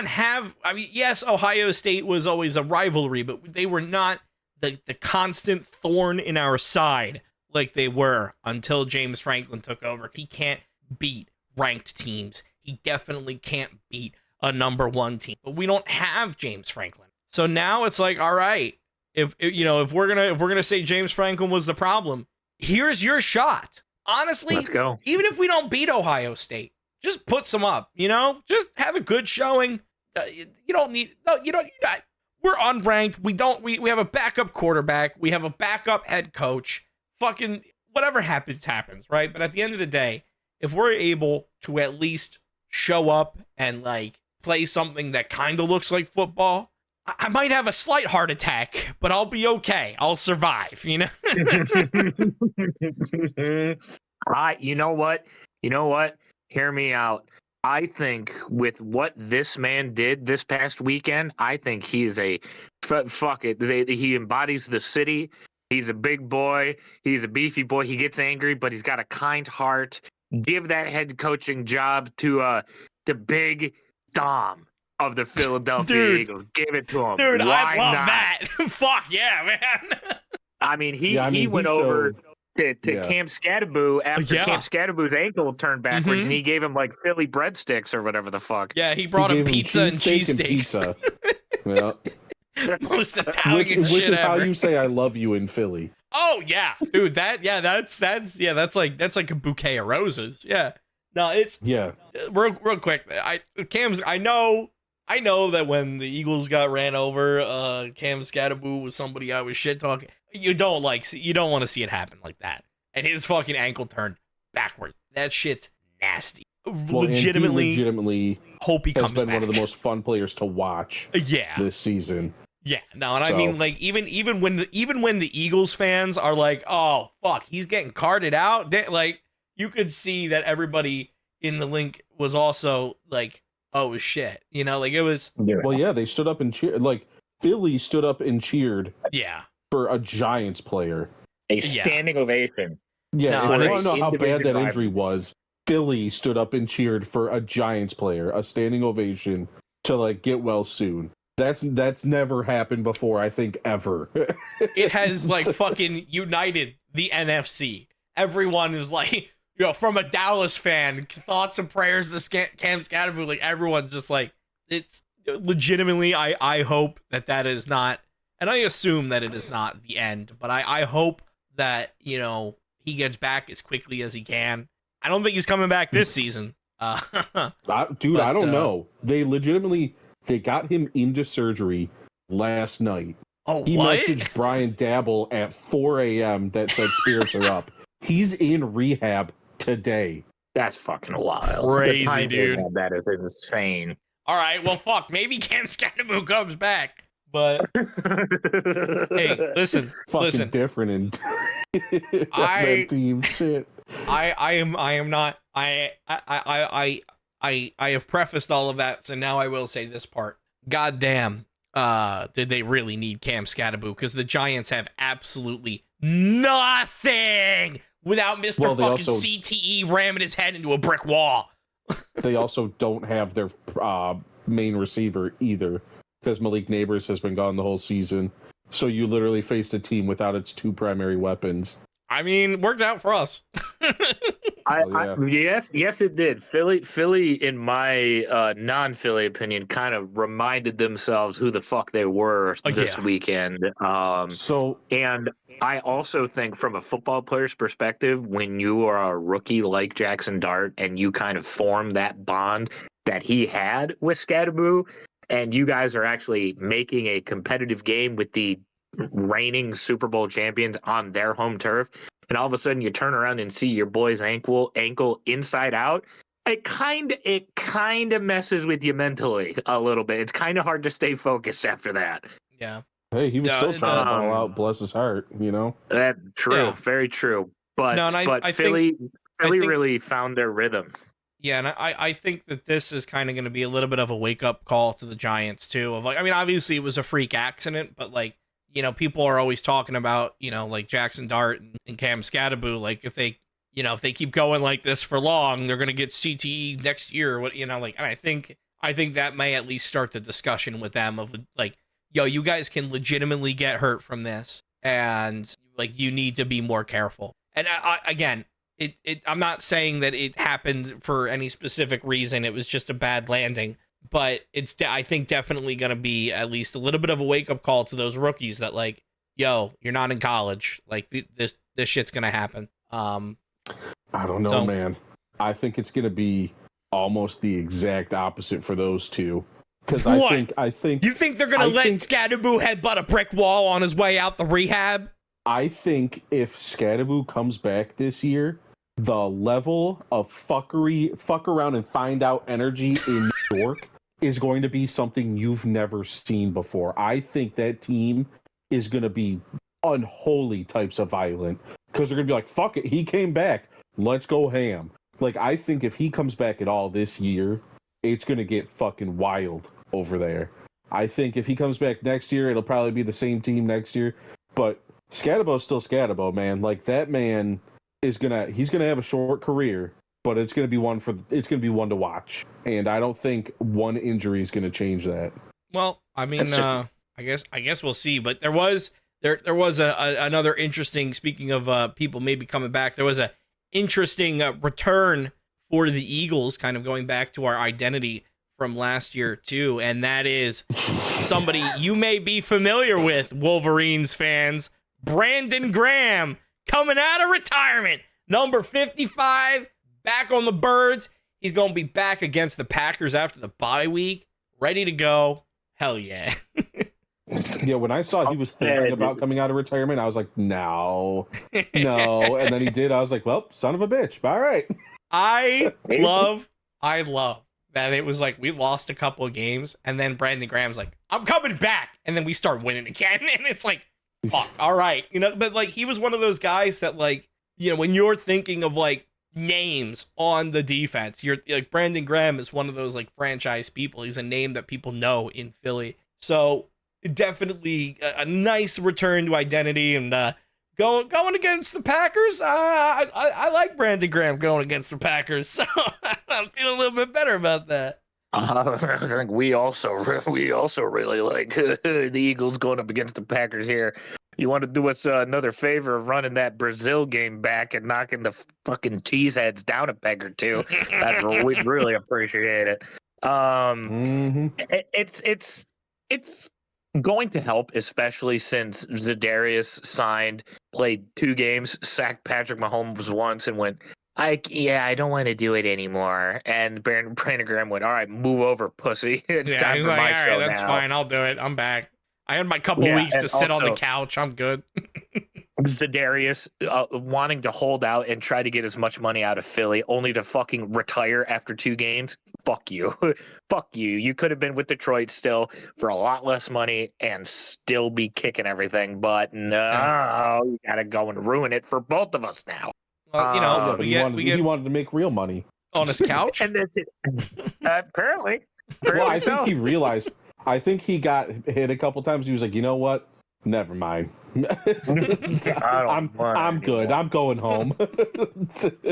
have, I mean, yes, Ohio State was always a rivalry, but they were not the constant thorn in our side like they were until James Franklin took over. He can't beat ranked teams. He definitely can't beat a number one team. But we don't have James Franklin. So now it's like, all right, if we're gonna say James Franklin was the problem, here's your shot. Honestly, let's go. Even if we don't beat Ohio State, just put some up, just have a good showing. We're unranked. We have a backup quarterback. We have a backup head coach. Fucking whatever happens, right? But at the end of the day, if we're able to at least show up and like play something that kind of looks like football, I might have a slight heart attack, but I'll be okay. I'll survive, you know? You know what? You know what? Hear me out. I think with what this man did this past weekend, I think he is fuck it. He embodies the city. He's a big boy. He's a beefy boy. He gets angry, but he's got a kind heart. Give that head coaching job to the big Dom of the Philadelphia Eagles. Give it to him. Dude, Why I love not? that. Fuck yeah, man. I mean, he went over to Cam Scattaboo after Cam Scattaboo's ankle turned backwards, and he gave him like Philly breadsticks or whatever the fuck. Yeah, he brought him pizza and cheesesteaks. Yeah. Most Italian which shit is how ever. you say I love you in Philly. Oh yeah, dude. That's like a bouquet of roses. Yeah. No, it's real quick. I know that when the Eagles got ran over, Cam Scattaboo was somebody I was shit talking. You don't want to see it happen like that. And his fucking ankle turned backwards. That shit's nasty. Well, legitimately hope he comes back. Has been one of the most fun players to watch. This season. Yeah, no, and I mean, like, even when the Eagles fans are like, "Oh fuck, he's getting carted out," like, you could see that everybody in the link was also like, "Oh shit," you know, like it was. Well, yeah, they stood up and cheered. Like Philly stood up and cheered. Yeah, for a Giants player, a standing ovation. Yeah, if you want to know how bad that injury was, Philly stood up and cheered for a Giants player, a standing ovation to like get well soon. That's never happened before, I think, ever. It has like fucking united the NFC. Everyone is like, you know, from a Dallas fan, thoughts and prayers to Cam Scatterboot. Like everyone's just like, it's legitimately. I hope that is not, and I assume that it is not the end. But I hope that, you know, he gets back as quickly as he can. I don't think he's coming back this season. I don't know. They got him into surgery last night. Oh, he what? messaged Brian Dabble at 4 a.m. that said spirits are up. He's in rehab today. That's fucking wild. Crazy, dude. That is insane. All right, well, fuck. Maybe Cam Scatterboot comes back. But hey, listen. Different in that team shit. I am not. I have prefaced all of that, so now I will say this part. God damn, did they really need Cam Scatterboot? Because the Giants have absolutely nothing without Mr. fucking CTE ramming his head into a brick wall. They also don't have their main receiver either, because Malik Neighbors has been gone the whole season. So you literally faced a team without its two primary weapons. I mean, worked out for us. Yes, it did. Philly, in my non-Philly opinion, kind of reminded themselves who the fuck they were this weekend. And I also think, from a football player's perspective, when you are a rookie like Jackson Dart and you kind of form that bond that he had with Scatterboot, and you guys are actually making a competitive game with the reigning Super Bowl champions on their home turf, and all of a sudden you turn around and see your boy's ankle inside out, it kind of messes with you mentally a little bit. It's kind of hard to stay focused after that. Yeah. Hey, he was still trying to ball out, bless his heart, you know? That's true. Very true. But Philly really found their rhythm. Yeah, and I think that this is kind of going to be a little bit of a wake-up call to the Giants, too. Of like, I mean, obviously it was a freak accident, but, like, you know, people are always talking about, you know, like Jackson Dart and Cam Scatterboot. Like, if they keep going like this for long, they're going to get CTE next year. What, you know, like, and I think that may at least start the discussion with them of, like, yo, you guys can legitimately get hurt from this, and, like, you need to be more careful. And again, I'm not saying that it happened for any specific reason. It was just a bad landing. But it's, I think, definitely going to be at least a little bit of a wake-up call to those rookies that, like, yo, you're not in college. Like, this shit's going to happen. I don't know, man. I think it's going to be almost the exact opposite for those two. Because I think... You think they're going to let Scatterboot headbutt a brick wall on his way out the rehab? I think if Scatterboot comes back this year, the level of fuckery, fuck around and find out energy in New York is going to be something you've never seen before. I think that team is going to be unholy types of violent because they're going to be like, fuck it, he came back. Let's go ham. Like, I think if he comes back at all this year, it's going to get fucking wild over there. I think if he comes back next year, it'll probably be the same team next year. But Scadabo's still Scadabo, man. Like, that man he's gonna have a short career, but it's gonna be one to watch. And I don't think one injury is gonna change that. Well, I mean, I guess we'll see. But there was another interesting. Speaking of people maybe coming back, there was a interesting return for the Eagles, kind of going back to our identity from last year too, and that is somebody you may be familiar with, Wolverines fans, Brandon Graham, coming out of retirement, number 55, back on the Birds. He's going to be back against the Packers after the bye week, ready to go. Hell yeah. Yeah, when I saw he was thinking about coming out of retirement, I was like, no. And then he did. I was like, well, son of a bitch. All right. I love that it was like we lost a couple of games, and then Brandon Graham's like, I'm coming back. And then we start winning again. And it's like, fuck, all right. But like he was one of those guys that, like, when you're thinking of like names on the defense, you're like, Brandon Graham is one of those like franchise people. He's a name that people know in Philly. So definitely a nice return to identity, and going against the Packers. I like Brandon Graham going against the Packers, so I'm feeling a little bit better about that. I think we also really like the Eagles going up against the Packers here. You want to do us another favor of running that Brazil game back and knocking the fucking cheese heads down a peg or two? We'd really appreciate it. It's going to help, especially since Zadarius played 2 games, sacked Patrick Mahomes once, and went, I don't want to do it anymore. And Brandon Graham went, all right, move over, pussy. It's time for my show now. All right, that's fine. I'll do it. I'm back. I had my couple weeks to sit on the couch. I'm good. Zadarius wanting to hold out and try to get as much money out of Philly, only to fucking retire after 2 games. Fuck you. Fuck you. You could have been with Detroit still for a lot less money and still be kicking everything. But no, you got to go and ruin it for both of us now. Well, he wanted to make real money on his couch. And that's it. Apparently. Well, I think he realized. I think he got hit a couple times. He was like, you know what? Never mind. I'm good. I'm going home.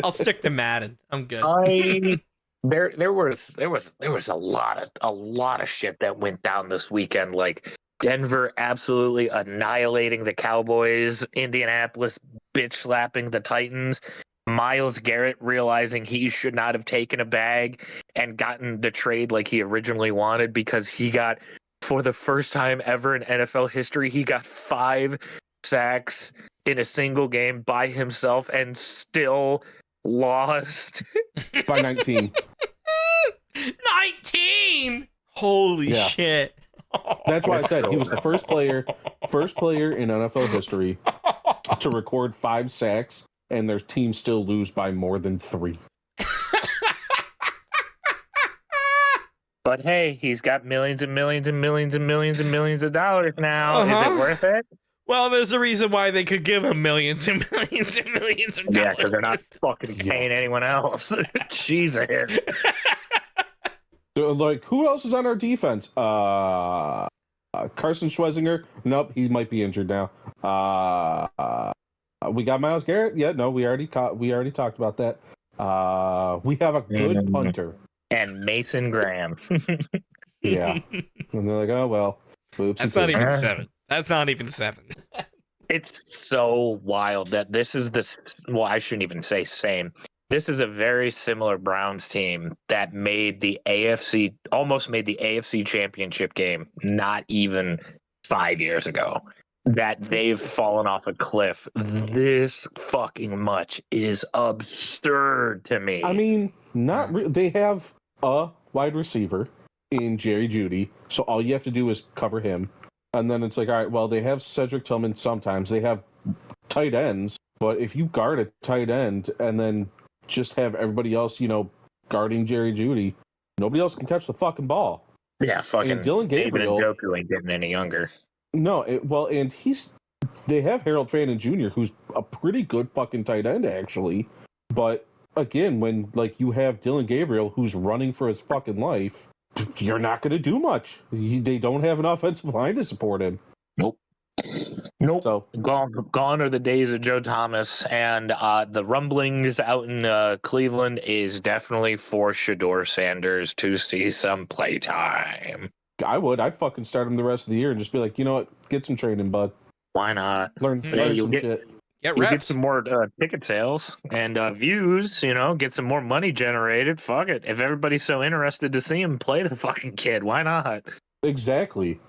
I'll stick to Madden. I'm good. There was a lot of shit that went down this weekend. Like Denver absolutely annihilating the Cowboys, Indianapolis bitch slapping the Titans, Myles Garrett realizing he should not have taken a bag and gotten the trade like he originally wanted, because he got, for the first time ever in NFL history, he got 5 sacks in a single game by himself and still lost by 19. 19! Holy shit. That's why I said he was the first player in NFL history to record 5 sacks, and their team still lose by more than 3. But hey, he's got millions and millions and millions and millions and millions of dollars now. Is it worth it? Well, there's a reason why they could give him millions and millions and millions of dollars. Yeah, because they're not fucking paying anyone else. Jesus. Like, who else is on our defense? Carson Schwezinger? Nope, he might be injured now. We got Myles Garrett? Yeah, no, we already talked about that. We have a good punter. And Mason Graham. Yeah. And they're like, oh, well. Oops, That's not even 7. That's not even 7. It's so wild that this is well, I shouldn't even say same. This is a very similar Browns team that almost made the AFC Championship game not even 5 years ago. That they've fallen off a cliff this fucking much is absurd to me. I mean, they have a wide receiver in Jerry Jeudy, so all you have to do is cover him. And then it's like, all right, well, they have Cedric Tillman sometimes. They have tight ends, but if you guard a tight end and then just have everybody else, guarding Jerry Jeudy. Nobody else can catch the fucking ball. Yeah, fucking And Dylan David Gabriel. Njoku ain't getting any younger. No, and they have Harold Fannin Jr., who's a pretty good fucking tight end, actually. But again, when you have Dylan Gabriel, who's running for his fucking life, you're not going to do much. They don't have an offensive line to support him. Nope. So Gone are the days of Joe Thomas, and the rumblings out in Cleveland is definitely for Shador Sanders to see some playtime. I'd fucking start him the rest of the year and just be like, you know what, get some training, bud. Why not? Learn some shit. Get You reps. get some more ticket sales and views, get some more money generated. Fuck it. If everybody's so interested to see him play the fucking kid, why not? Exactly.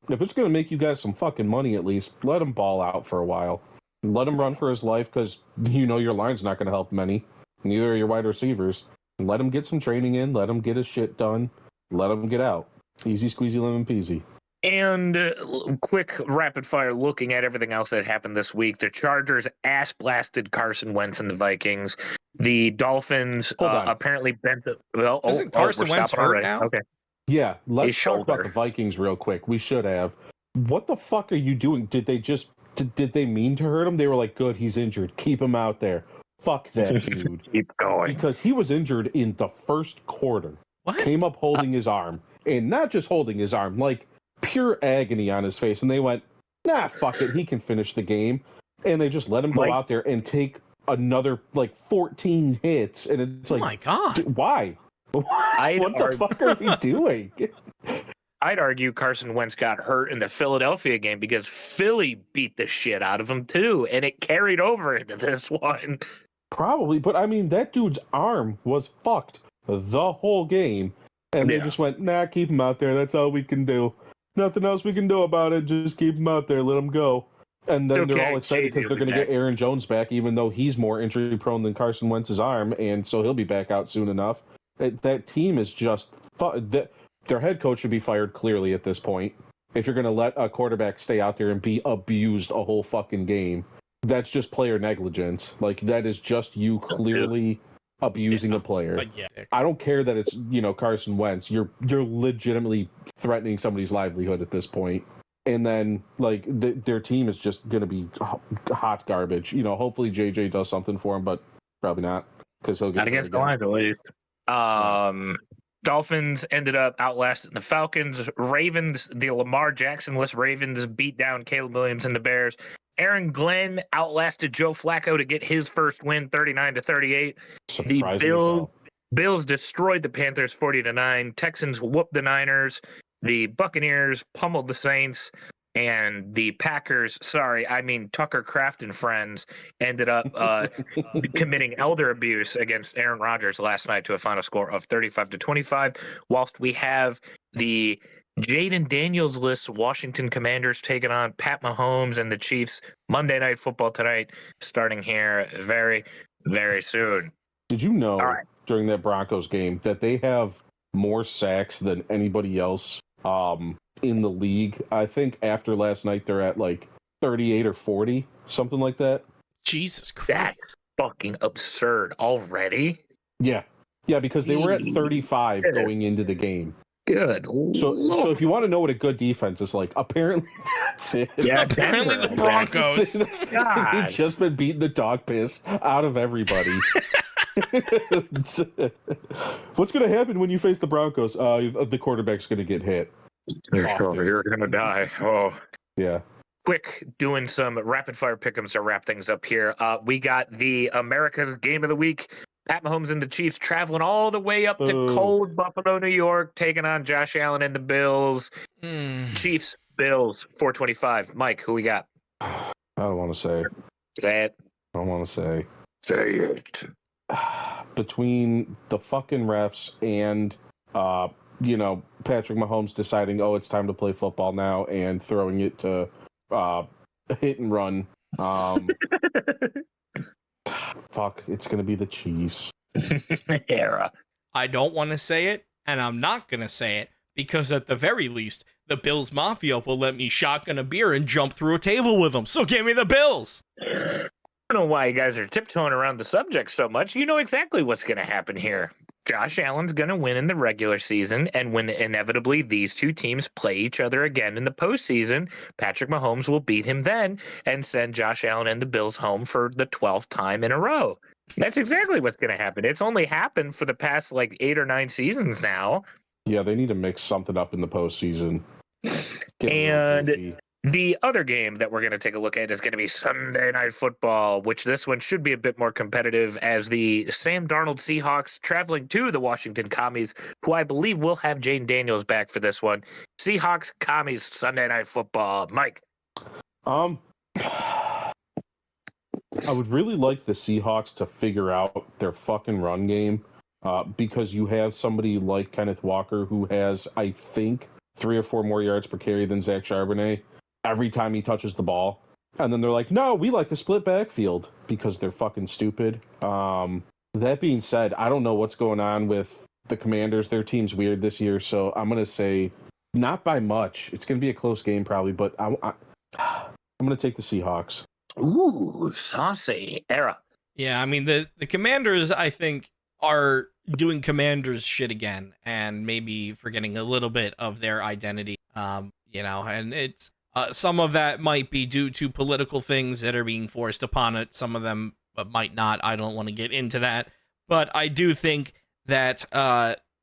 If it's going to make you guys some fucking money, at least let him ball out for a while. Let him run for his life, because your line's not going to help many. Neither are your wide receivers. Let him get some training in. Let him get his shit done. Let him get out. Easy squeezy lemon peasy. And quick rapid fire looking at everything else that happened this week. The Chargers ass blasted Carson Wentz and the Vikings. The Dolphins apparently bent the. Well, Isn't Carson Wentz hurt already. now? Okay. Yeah, let's talk about shoulder. the Vikings real quick. We should have. What the fuck are you doing? Did they mean to hurt him? They were like, good, he's injured. Keep him out there. Fuck that dude. Keep going. Because he was injured in the first quarter. What? Came up holding his arm. And not just holding his arm, pure agony on his face. And they went, nah, fuck it. He can finish the game. And they just let him go out there and take another 14 hits. And it's Oh my God. Why? What the fuck are we doing? I'd argue Carson Wentz got hurt in the Philadelphia game because Philly beat the shit out of him too, and it carried over into this one. Probably, but I mean, that dude's arm was fucked the whole game, and they just went, nah, keep him out there. That's all we can do. Nothing else we can do about it. Just keep him out there. Let him go. And then they're all excited because they're going to get Aaron Jones back, even though he's more injury prone than Carson Wentz's arm, and so he'll be back out soon enough. That team is just their head coach should be fired clearly at this point. If you're going to let a quarterback stay out there and be abused a whole fucking game, that's just player negligence. That is just you clearly abusing a player. I don't care that it's Carson Wentz. You're legitimately threatening somebody's livelihood at this point. And then their team is just going to be hot garbage. Hopefully JJ does something for him, but probably not, because he'll get not against the Lions at least. Dolphins ended up outlasting the Falcons. Ravens, the Lamar Jackson-less Ravens, beat down Caleb Williams and the Bears. Aaron Glenn outlasted Joe Flacco to get his first win, 39-38. The Bills destroyed the Panthers, 40-9. Texans whooped the Niners. The Buccaneers pummeled the Saints. And the Packers, Tucker Kraft and friends, ended up committing elder abuse against Aaron Rodgers last night to a final score of 35-25, whilst we have the Jaden Daniels-less Washington Commanders taking on Pat Mahomes and the Chiefs Monday Night Football tonight, starting here very, very soon. Did you know during that Broncos game that they have more sacks than anybody else in the league? I think after last night they're at 38 or 40, something like that. Jesus Christ. That's fucking absurd already. Yeah, because they were at 35 going into the game. Good. So if you want to know what a good defense is like, apparently that's it. Yeah, apparently the Broncos. They've just been beating the dog piss out of everybody. What's going to happen when you face the Broncos? The quarterback's going to get hit. You're going to die. Oh. Yeah. Quick, doing some rapid fire pick'ems to wrap things up here. We got the America's Game of the Week. Pat Mahomes and the Chiefs traveling all the way up to cold Buffalo, New York, taking on Josh Allen and the Bills. Chiefs, Bills, 425. Mike, who we got? I don't want to say. Say it. I don't want to say. Say it. Between the fucking refs and, Patrick Mahomes deciding, it's time to play football now, and throwing it to hit and run. Fuck, it's going to be the Chiefs. Era. I don't want to say it, and I'm not going to say it, because at the very least, the Bills Mafia will let me shotgun a beer and jump through a table with them. So give me the Bills. don't know why you guys are tiptoeing around the subject so much. You know exactly what's going to happen here. Josh Allen's going to win in the regular season, and when inevitably these two teams play each other again in the postseason, Patrick Mahomes will beat him then and send Josh Allen and the Bills home for the 12th time in a row. That's exactly what's going to happen. It's only happened for the past like 8 or 9 seasons now. Yeah, they need to mix something up in the postseason. And the other game that we're going to take a look at is going to be Sunday Night Football, which this one should be a bit more competitive as the Sam Darnold Seahawks traveling to the Washington Commies, who I believe will have Jaden Daniels back for this one. Seahawks, Commies, Sunday Night Football. Mike. I would really like the Seahawks to figure out their fucking run game because you have somebody like Kenneth Walker who has, I think, 3 or 4 more yards per carry than Zach Charbonnet every time he touches the ball. And then they're like, no, we like a split backfield because they're fucking stupid. That being said, I don't know what's going on with the Commanders. Their team's weird this year, so I'm going to say not by much. It's going to be a close game probably, but I'm going to take the Seahawks. Ooh, saucy. Era. Yeah, I mean, the Commanders, I think, are doing Commanders shit again and maybe forgetting a little bit of their identity, and it's some of that might be due to political things that are being forced upon it. Some of them might not. I don't want to get into that. But I do think that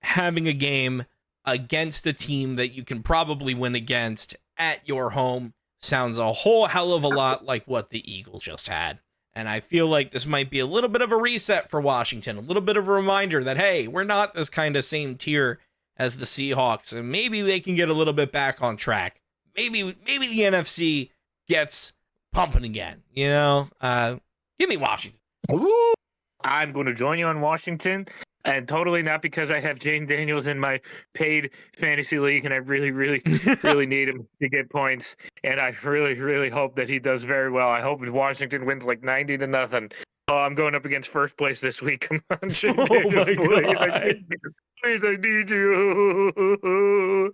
having a game against a team that you can probably win against at your home sounds a whole hell of a lot like what the Eagles just had. And I feel like this might be a little bit of a reset for Washington, a little bit of a reminder that, hey, we're not this kind of same tier as the Seahawks, and maybe they can get a little bit back on track. Maybe the NFC gets pumping again, Give me Washington. Ooh, I'm going to join you on Washington, and totally not because I have Jaden Daniels in my paid fantasy league, and I really, really, really need him to get points, and I really, really hope that he does very well. I hope Washington wins like 90-0. Oh, I'm going up against first place this week. Come on, Jaden Daniels, please, I need you.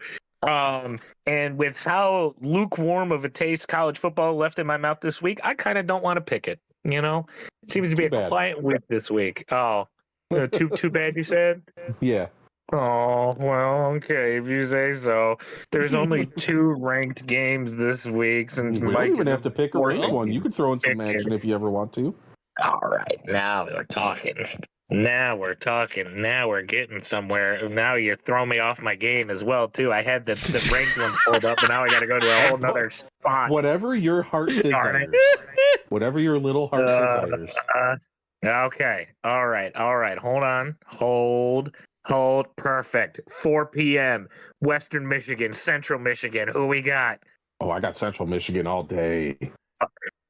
And with how lukewarm of a taste college football left in my mouth this week, I kind of don't want to pick it. It seems to be a quiet week this week. Oh, too bad, you said? Yeah. Oh, well, okay, if you say so. There's only 2 ranked games this week since We Mike don't even have to pick a ranked forcing one. You could throw in some action if you ever want to. All right, now we're talking. Now we're talking. Now we're getting somewhere. Now you're throwing me off my game as well, too. I had the ranked ones pulled up, but now I got to go to a whole nother spot. Whatever your heart desires. Whatever your little heart desires. Okay. All right. Hold on. Hold. Perfect. 4 p.m. Western Michigan, Central Michigan. Who we got? Oh, I got Central Michigan all day.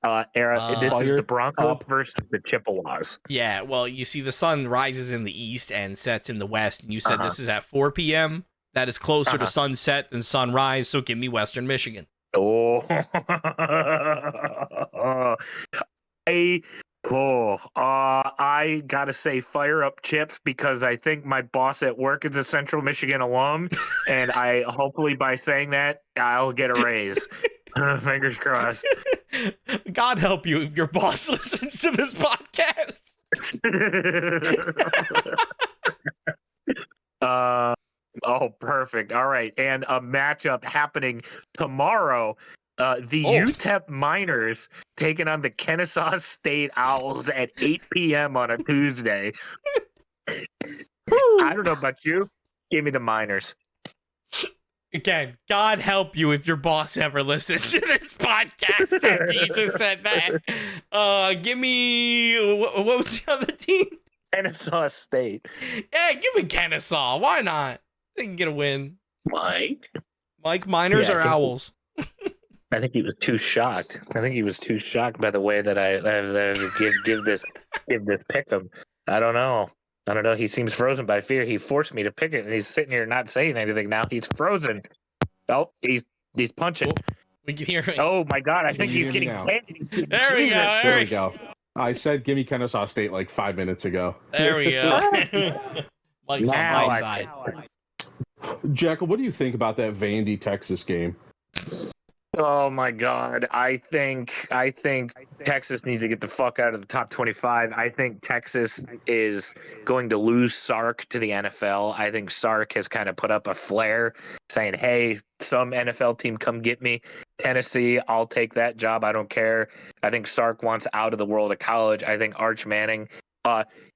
This is the Broncos up. versus the Chippewas. Yeah, well, you see the sun rises in the east and sets in the west, and you said this is at 4 p.m.? That is closer to sunset than sunrise, so give me Western Michigan. Oh. I gotta say fire up Chips because I think my boss at work is a Central Michigan alum, and I hopefully by saying that I'll get a raise. Fingers crossed. God help you if your boss listens to this podcast. Oh, perfect. All right, and a matchup happening tomorrow. The UTEP Miners taking on the Kennesaw State Owls at 8 p.m. on a Tuesday. I don't know about you. Give me the Miners. Again, God help you if your boss ever listens to this podcast after you just said that. Give me... What was the other team? Kennesaw State. Yeah, give me Kennesaw. Why not? They can get a win. Mike, Miners or Owls? I think he was too shocked. I think he was too shocked by the way that I give this pick him. I don't know. He seems frozen by fear. He forced me to pick it, and he's sitting here not saying anything now. He's frozen. Oh, he's punching. Oh, we can hear him. Oh my God! I think he's getting tagged. There we go. There we go. I said give me Kennesaw State like 5 minutes ago. There we go. Mike's Now on my side. Jackal, what do you think about that Vandy, Texas game? Oh my God. I think Texas needs to get the fuck out of the top 25. I think Texas is going to lose Sark to the NFL. I think Sark has kind of put up a flare saying, hey, some NFL team come get me. Tennessee, I'll take that job. I don't care. I think Sark wants out of the world of college. I think Arch Manning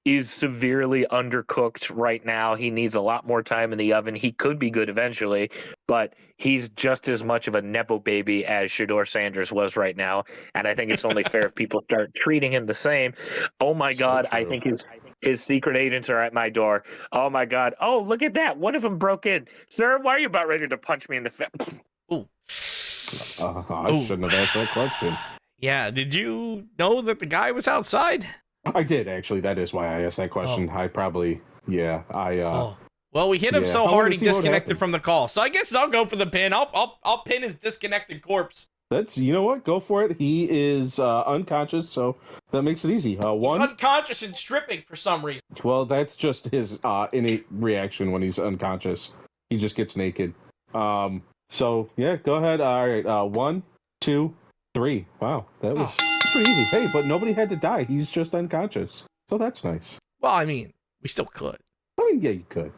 is severely undercooked right now. He needs a lot more time in the oven. He could be good eventually, but he's just as much of a Nepo baby as Shador Sanders was right now. And I think it's only fair if people start treating him the same. Oh my God, I think his secret agents are at my door. Oh my God. Oh, look at that. One of them broke in. Sir, why are you about ready to punch me in the face? Ooh. I shouldn't have asked that question. Yeah, did you know that the guy was outside? I did, actually. That is why I asked that question. I probably, Well, we hit him so I wanted hard to he see what disconnected happened. from the call. So I guess I'll go for the pin. I'll pin his disconnected corpse. That's, you know what? Go for it. He is unconscious, so that makes it easy. He's One. unconscious and stripping for some reason. Well, that's just his innate reaction when he's unconscious. He just gets naked. So yeah, go ahead. All right. 1, 2, 3. Wow, that was pretty easy. Hey, but nobody had to die. He's just unconscious, so that's nice. Well, I mean, we still could. I mean, yeah, you could.